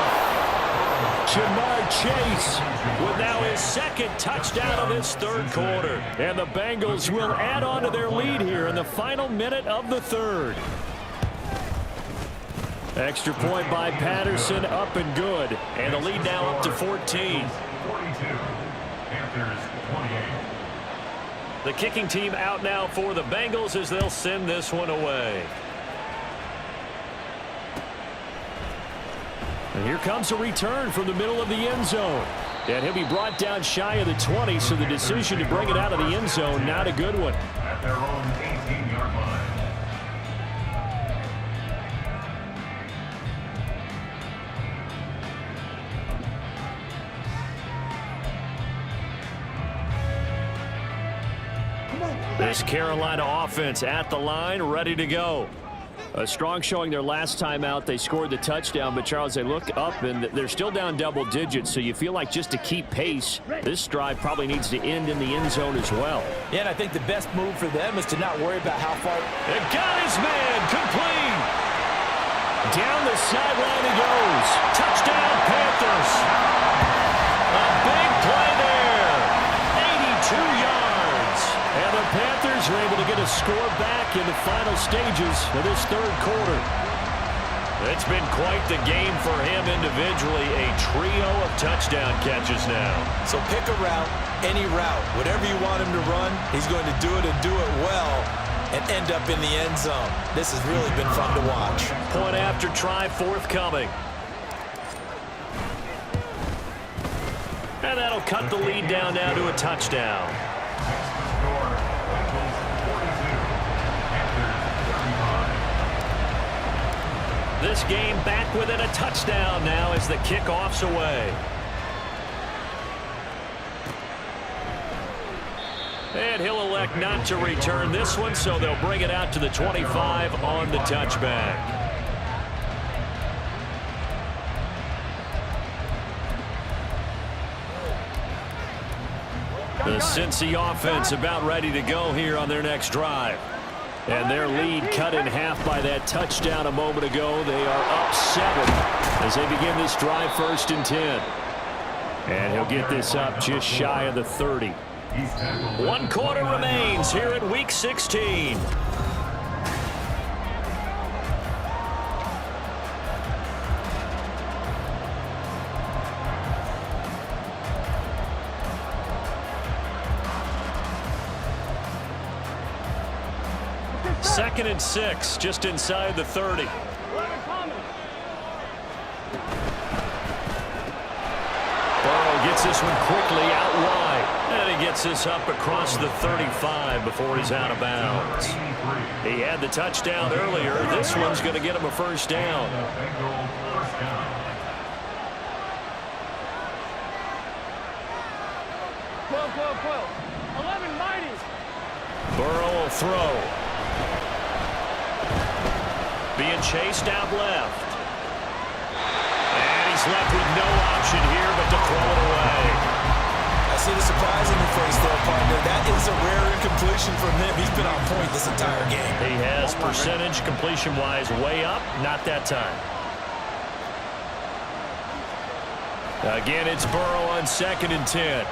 B: Jamar Chase with now his 2nd touchdown of this 3rd quarter.
A: And the Bengals will add on to their lead here in the final minute of the 3rd. Extra point by Patterson, up and good.
B: And the lead now up to 14.
G: 42. Panthers 28.
B: The kicking team out now for the Bengals as they'll send this one away.
A: And here comes a return from the middle of the end zone. And he'll be brought down shy of the 20, so the decision to bring it out of the end zone, not a good one.
G: At their own 18-yard line.
B: This Carolina offense at the line, ready to go.
A: A strong showing their last time out. They scored the touchdown, but Charles, they look up and they're still down double digits, so you feel like just to keep pace, this drive probably needs to end in the end zone as well.
E: Yeah, and I think the best move for them is to not worry about how far.
B: It got his man complete. Down the sideline he goes. Touchdown Panthers. A big play there. 82 yards.
A: And the Panthers are able to get a score back in the final stages of this 3rd quarter.
B: It's been quite the game for him individually. A trio of touchdown catches now.
D: So pick a route, any route. Whatever you want him to run, he's going to do it and do it well. And end up in the end zone. This has really been fun to watch.
B: Point after try forthcoming. And that'll cut the lead down now to a touchdown. This game back within a touchdown now as the kickoff's away. And he'll elect not to return this one, so they'll bring it out to the 25 on the touchback. The Cincy offense about ready to go here on their next drive. And their lead cut in half by that touchdown a moment ago. They are up 7 as they begin this drive 1st and 10. And he'll get this up just shy of the 30. 1 quarter remains here in Week 16. Second and 6, just inside the 30. Burrow gets this one quickly out wide. And he gets this up across the 35 before he's out of bounds. He had the touchdown earlier. This one's going to get him a first down.
C: 12. 11 mighty.
B: Burrow will throw. Being chased out left. And he's left with no option here but to throw it away.
D: I see the surprise in your face there, partner. That is a rare incompletion from him. He's been on point this entire game.
B: He has percentage completion-wise way up. Not that time. Again, it's Burrow on 2nd and 10.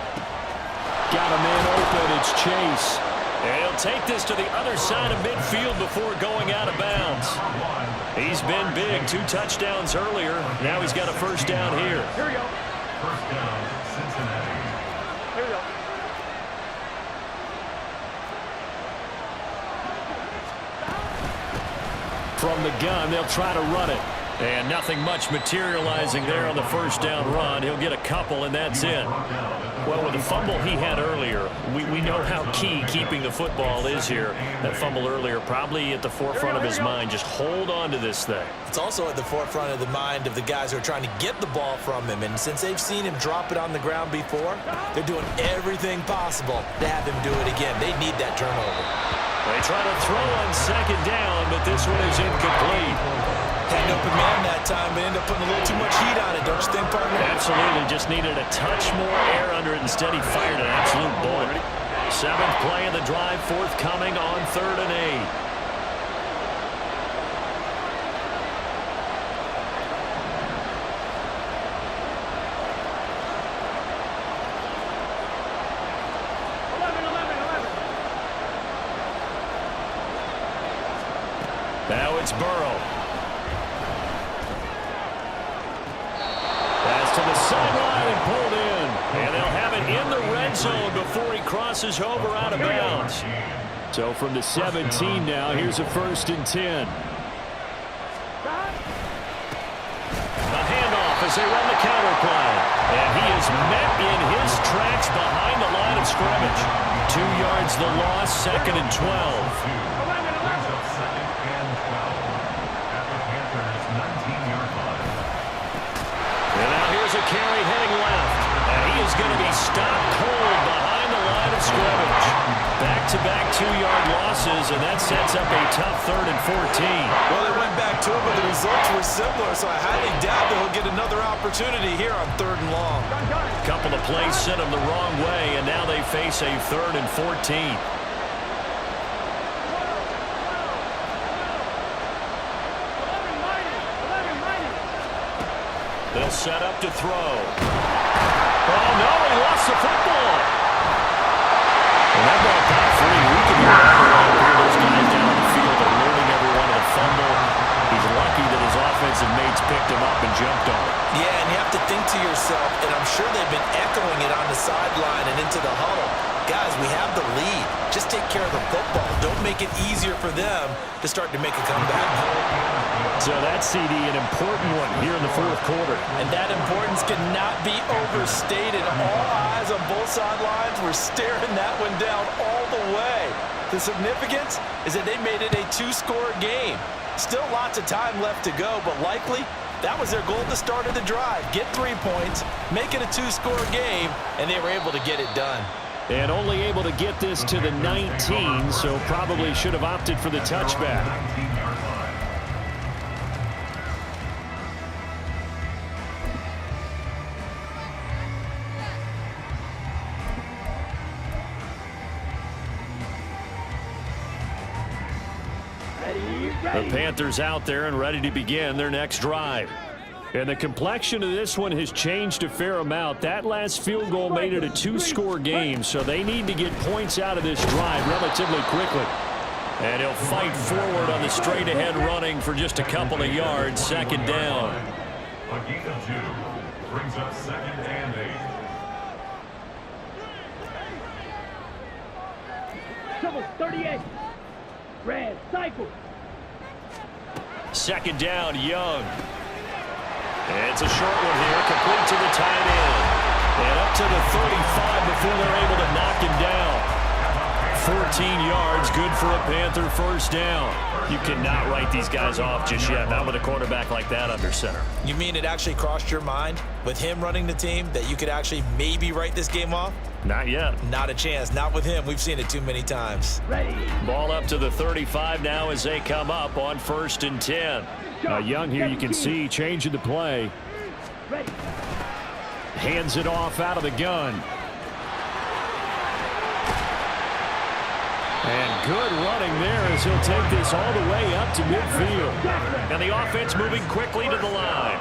B: Got a man open. It's Chase. And he'll take this to the other side of midfield before going out of bounds. He's been big. 2 touchdowns earlier. Now he's got a first down here.
C: Here we go.
G: First down, Cincinnati.
C: Here we go.
B: From the gun, they'll try to run it. And nothing much materializing there on the first down run. He'll get a couple, and that's it. Well, with the fumble he had earlier, we know how key keeping the football is here. That fumble earlier probably at the forefront of his mind. Just hold on to this thing.
D: It's also at the forefront of the mind of the guys who are trying to get the ball from him. And since they've seen him drop it on the ground before, they're doing everything possible to have him do it again. They need that turnover.
B: They try to throw on 2nd down, but this one is incomplete.
D: Had an open man that time, but ended up putting a little too much heat on it, don't you think, partner?
B: Absolutely. Just needed a touch more air under it. Instead, he fired an absolute bullet. 7th play of the drive, forthcoming on 3rd and 8. Now it's Burrow. Pass to the sideline and pulled in. And they'll have it in the red zone before he crosses over out of bounds. So from the 17 now, here's a 1st and 10. A handoff as they run the counter play. And he is met in his tracks behind the line of scrimmage. 2 yards the loss, 2nd and 12. A carry heading left, and he is going to be stopped cold behind the line of scrimmage. Back-to-back 2-yard losses, and that sets up a tough 3rd and 14.
D: Well, they went back to it, but the results were similar, so I highly doubt that he'll get another opportunity here on 3rd and long.
B: A couple of plays sent him the wrong way, and now they face a 3rd and 14. They'll set up to throw. Oh, no, he lost the football. And that ball got free. We can hear those guys down on the field are learning every one of the fumble. He's lucky that his offensive mates picked him up and jumped on it.
D: Yeah, and you have to think to yourself, and I'm sure they've been echoing it on the sideline and into the huddle. Guys, we have the lead. Just take care of the football. Don't make it easier for them to start to make a comeback.
B: So that CD, an important one here in the fourth quarter.
E: And that importance cannot be overstated. All eyes on both sidelines were staring that one down all the way. The significance is that they made it a two-score game. Still lots of time left to go, but likely that was their goal at the start of the drive. Get 3 points, make it a two-score game, and they were able to get it done.
B: And only able to get this to the 19, so probably should have opted for the touchback.
G: 19-yard line.
B: The Panthers out there and ready to begin their next drive. And the complexion of this one has changed a fair amount. That last field goal made it a two-score game, so they need to get points out of this drive relatively quickly. And he'll fight forward on the straight-ahead running for just a couple of yards, second down.
G: A gain of 2 brings up 2nd and 8.
F: Trouble 38. Red, cycle.
B: Second down, Young. It's a short one here, complete to the tight end. And up to the 35 before they're able to knock him down. 14 yards, good for a Panther first down. You cannot write these guys off just yet, not with a quarterback like that under center.
D: You mean it actually crossed your mind with him running the team that you could actually maybe write this game off?
B: Not yet.
D: Not a chance. Not with him. We've seen it too many times.
F: Ready.
B: Ball up to the 35 now as they come up on 1st and 10. Young here, you can see changing the play.
F: Ready.
B: Hands it off out of the gun. And good running there as he'll take this all the way up to midfield. And the offense moving quickly to the line.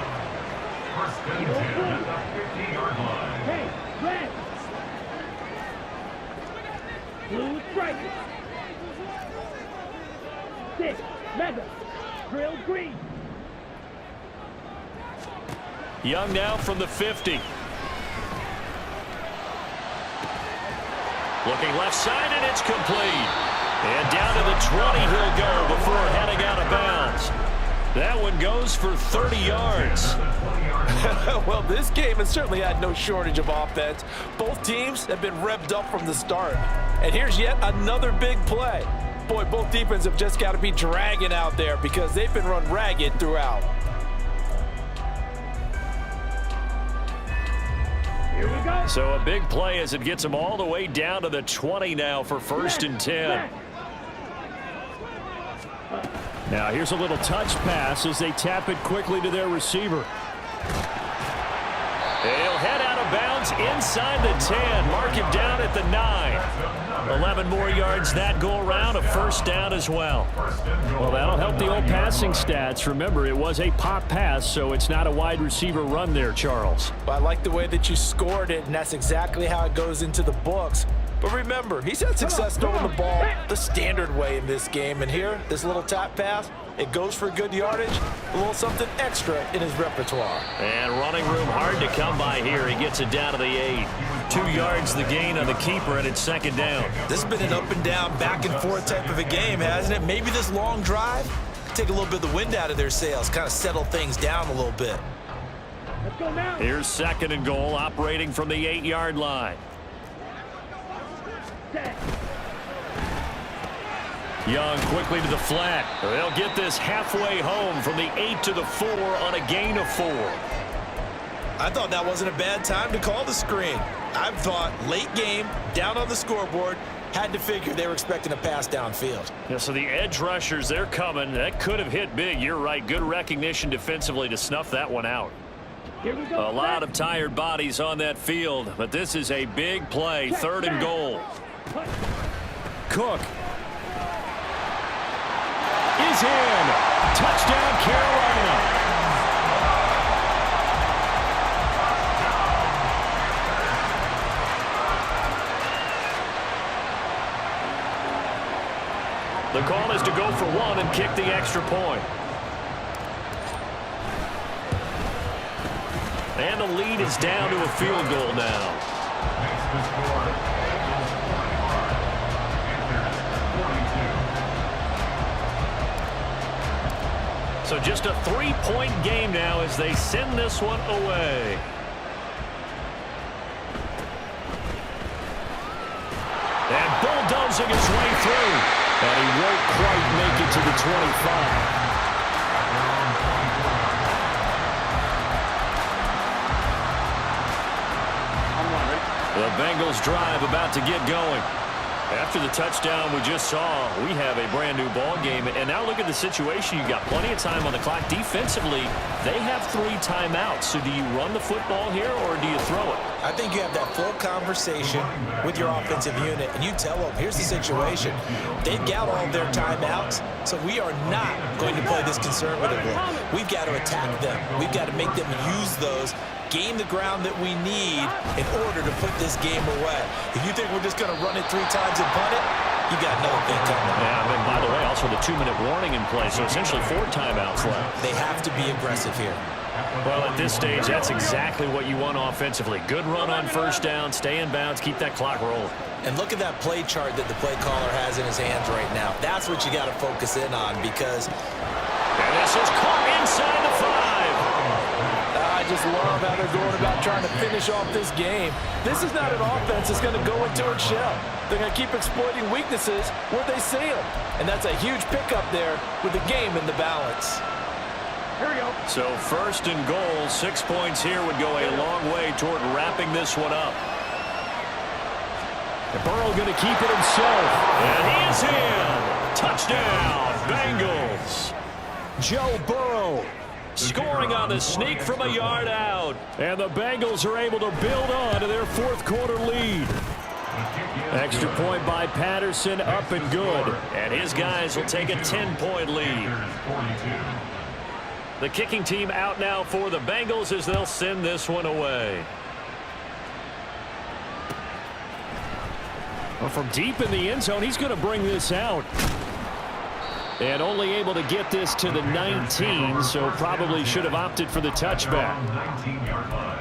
G: 1st and 10 at the 50-yard line.
F: Hey, red. Blue striker. 6, leather. Grill green.
B: Young now from the 50. Looking left side, and it's complete. And down to the 20 he'll go before heading out of bounds. That one goes for 30 yards.
E: Well, this game has certainly had no shortage of offense. Both teams have been revved up from the start. And here's yet another big play. Boy, both defenses have just got to be dragging out there because they've been run ragged throughout.
F: Here we go.
B: So a big play as it gets them all the way down to the 20 now for 1st and 10. Now here's a little touch pass as they tap it quickly to their receiver. He'll head out of bounds inside the 10. Mark him down at the 9. 11 more yards that go around, a first down as well. Well, that'll help the old passing stats. Remember, it was a pop pass, so it's not a wide receiver run there, Charles.
E: Well, I like the way that you scored it, and that's exactly how it goes into the books. But remember, he's had success throwing the ball the standard way in this game. And here, this little tap pass, it goes for good yardage, a little something extra in his repertoire.
B: And running room hard to come by here. He gets it down to the 8. 2 yards the gain on the keeper, and it's second down.
D: This has been an up and down, back and forth type of a game, hasn't it? Maybe this long drive take a little bit of the wind out of their sails, kind of settle things down a little bit.
F: Let's go now.
B: Here's 2nd and goal, operating from the 8-yard line.
F: Set.
B: Young quickly to the flat. They'll get this halfway home from the 8 to the 4 on a gain of 4.
D: I thought that wasn't a bad time to call the screen. I thought late game, down on the scoreboard, had to figure they were expecting a pass downfield.
B: Yeah, so the edge rushers, they're coming. That could have hit big. You're right. Good recognition defensively to snuff that one out.
F: Here we go.
B: A lot of tired bodies on that field, but this is a big play. 3rd and goal. Cook is in. Touchdown, Carolina. The call is to go for 1 and kick the extra point. And the lead is down to a field goal now.
G: Makes the score.
B: So just a 3-point game now as they send this one away. And bulldozing his way through. And he won't quite make it to the 25. The Bengals drive about to get going. After the touchdown we just saw, we have a brand new ball game. And now look at the situation. You've got plenty of time on the clock. Defensively, they have 3 timeouts. So do you run the football here or do you throw it?
D: I think you have that full conversation with your offensive unit, and you tell them, here's the situation. They've got all their timeouts, so we are not going to play this conservatively. We've got to attack them. We've got to make them use those, gain the ground that we need in order to put this game away. If you think we're just going to run it 3 times and punt it, you got another thing coming.
B: Yeah, and by the way, also the 2-minute warning in play, so essentially 4 timeouts left.
D: They have to be aggressive here.
B: Well, at this stage, that's exactly what you want offensively. Good run on first down, stay in bounds, keep that clock rolling.
D: And look at that play chart that the play caller has in his hands right now. That's what you got to focus in on because...
B: And this is caught inside the 5.
E: I just love how they're going about trying to finish off this game. This is not an offense that's going to go into its shell. They're going to keep exploiting weaknesses where they see them. And that's a huge pickup there with the game in the balance.
C: Here we go.
B: So first and goal, 6 points here would go a long way toward wrapping this one up. And Burrow going to keep it himself. And he is in. Touchdown, Bengals. Joe Burrow scoring on the sneak from a yard out. And the Bengals are able to build on to their 4th quarter lead. Extra point by Patterson, up and good. And his guys will take a 10-point lead. The kicking team out now for the Bengals as they'll send this one away. Well, from deep in the end zone, he's going to bring this out. And only able to get this to the 19, so probably should have opted for the touchback.
G: 19-yard line.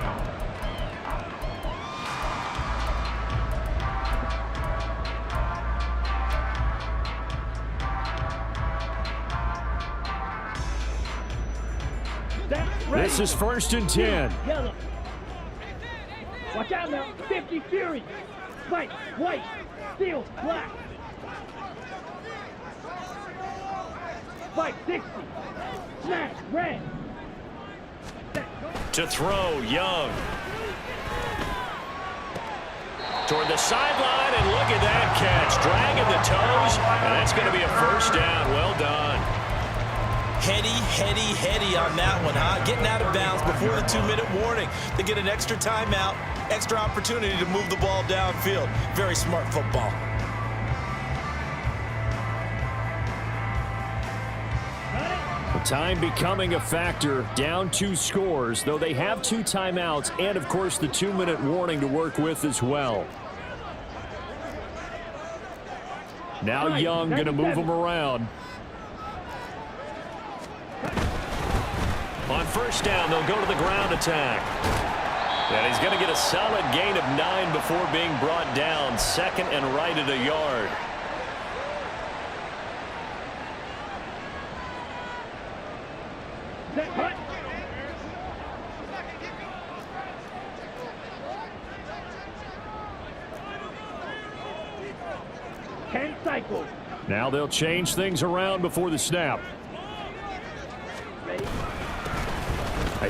B: This is 1st and 10.
F: Yellow. Watch out now. 50 Fury. Fight. White. Steel. Black. Fight. 60. Smash. Red.
B: To throw, Young. Toward the sideline, and look at that catch. Dragging the toes, and that's going to be a first down. Well done.
D: Heady on that one, huh? Getting out of bounds before the 2-minute warning. They get an extra timeout, extra opportunity to move the ball downfield. Very smart football.
B: Time becoming a factor, down 2 scores, though they have 2 timeouts and, of course, the 2-minute warning to work with as well. Now Young going to move them around. On first down, they'll go to the ground attack. And he's going to get a solid gain of 9 before being brought down. 2nd and right at a yard.
F: Set. 10 cycles.
B: Now they'll change things around before the snap.
F: Ready?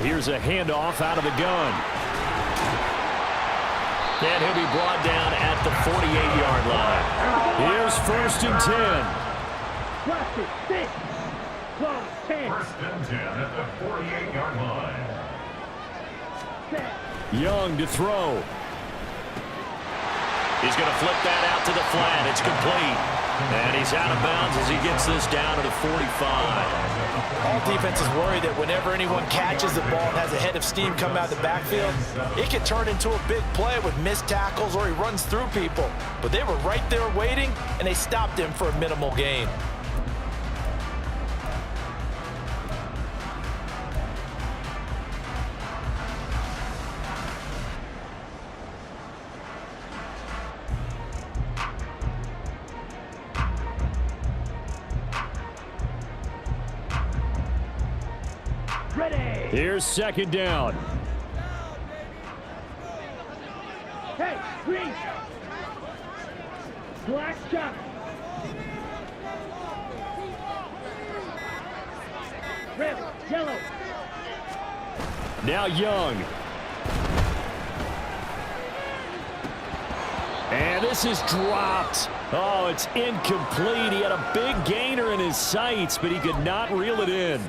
B: Here's a handoff out of the gun. And he'll be brought down at the 48-yard line. Here's 1st and 10.
F: Watch it. 6. Close. 10.
G: 1st and 10 at the 48-yard line.
F: Set.
B: Young to throw. He's going to flip that out to the flat. It's complete. And he's out of bounds as he gets this down to the 45.
E: All defenses worry that whenever anyone catches the ball and has a head of steam come out of the backfield, it can turn into a big play with missed tackles or he runs through people. But they were right there waiting, and they stopped him for a minimal gain.
F: Ready.
B: Here's second down.
F: Hey, green. Black shot. Red, yellow.
B: Now Young. And this is dropped. Oh, it's incomplete. He had a big gainer in his sights, but he could not reel it in.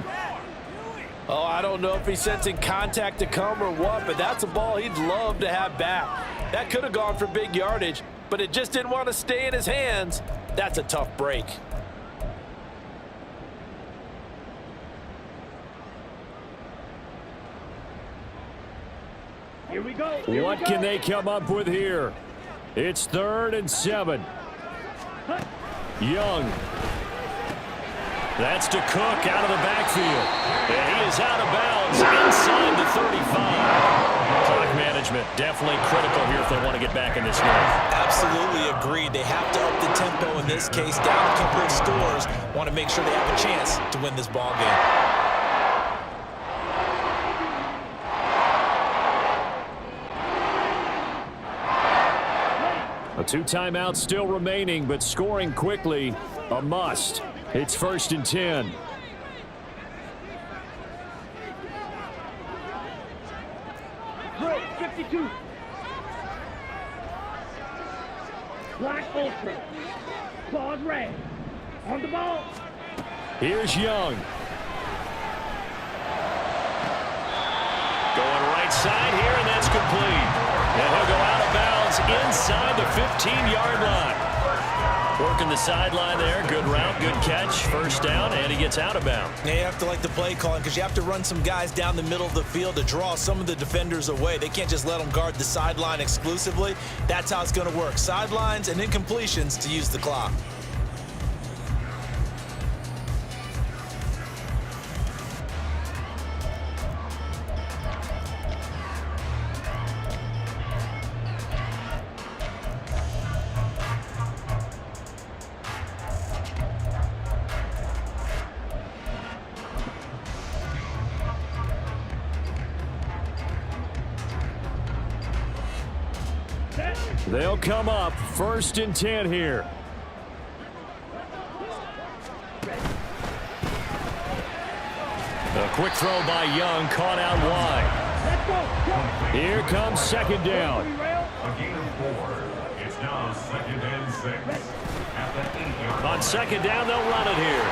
E: Oh, I don't know if he's sensing contact to come or what, but that's a ball he'd love to have back. That could have gone for big yardage, but it just didn't want to stay in his hands. That's a tough break.
F: Here we go.
B: What can they come up with here? It's 3rd and 7. Young. That's to Cook out of the backfield. And he is out of bounds inside the 35. Clock management definitely critical here if they want to get back in this game.
D: Absolutely agreed. They have to up the tempo in this case. Down a couple of scores. Want to make sure they have a chance to win this ball game.
B: A 2 timeouts still remaining, but scoring quickly, a must. It's 1st and 10.
F: Gray, 52. Black ultra. Claws red. On the ball.
B: Here's Young. Going right side here, and that's complete. And he'll go out of bounds inside the 15-yard line. Working the sideline there. Good route, good catch. First down, and he gets out of bounds.
D: Yeah, you have to like the play calling because you have to run some guys down the middle of the field to draw some of the defenders away. They can't just let them guard the sideline exclusively. That's how it's going to work. Sidelines and incompletions to use the clock.
B: They'll come up 1st and 10 here. A quick throw by Young, caught out wide. Here comes second down.
G: A gain of 4. It's now 2nd and 6. At the 8-yard line.
B: On second down, they'll run it here.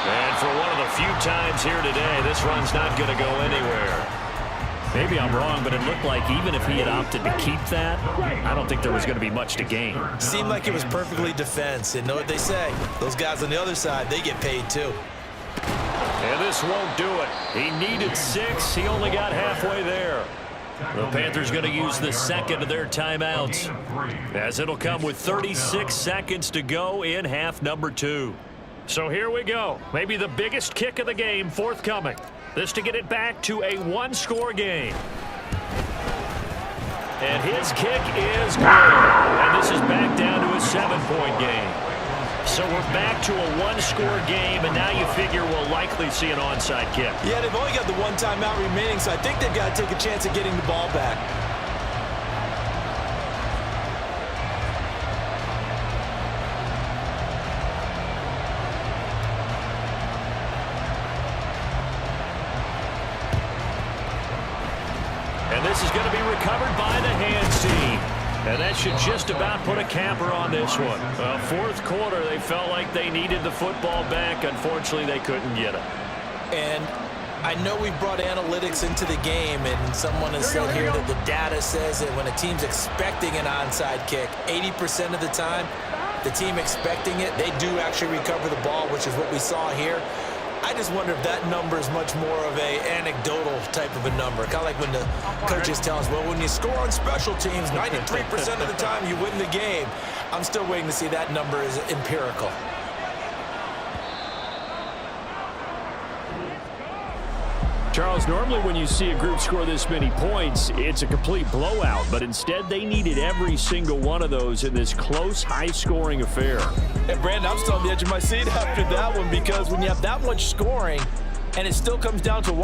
B: And for one of the few times here today, this run's not going to go anywhere. Maybe I'm wrong, but it looked like even if he had opted to keep that, I don't think there was going to be much to gain.
D: Seemed like it was perfectly defense. And know what they say? Those guys on the other side, they get paid too.
B: And this won't do it. He needed 6. He only got halfway there. The Panthers going to use the second of their timeouts, as it'll come with 36 seconds to go in half number 2. So here we go. Maybe the biggest kick of the game forthcoming. This to get it back to a 1-score game. And his kick is good. And this is back down to a 7-point game. So we're back to a 1-score game, and now you figure we'll likely see an onside kick.
D: Yeah, they've only got the 1 timeout remaining, so I think they've got to take a chance at getting the ball back.
B: And this is going to be recovered by the hands team. And that should just about put a capper on this one. Fourth quarter, they felt like they needed the football back. Unfortunately, they couldn't get it.
D: And I know we brought analytics into the game, and someone has said here that the data says that when a team's expecting an onside kick, 80% of the time, the team expecting it, they do actually recover the ball, which is what we saw here. I just wonder if that number is much more of a anecdotal type of a number. Kind of like when the coaches tell us, well, when you score on special teams, 93% of the time you win the game. I'm still waiting to see that number is empirical.
B: Charles, normally when you see a group score this many points, it's a complete blowout. But instead, they needed every single one of those in this close, high-scoring affair.
E: And, Brandon, I'm still on the edge of my seat after that one because when you have that much scoring and it still comes down to one.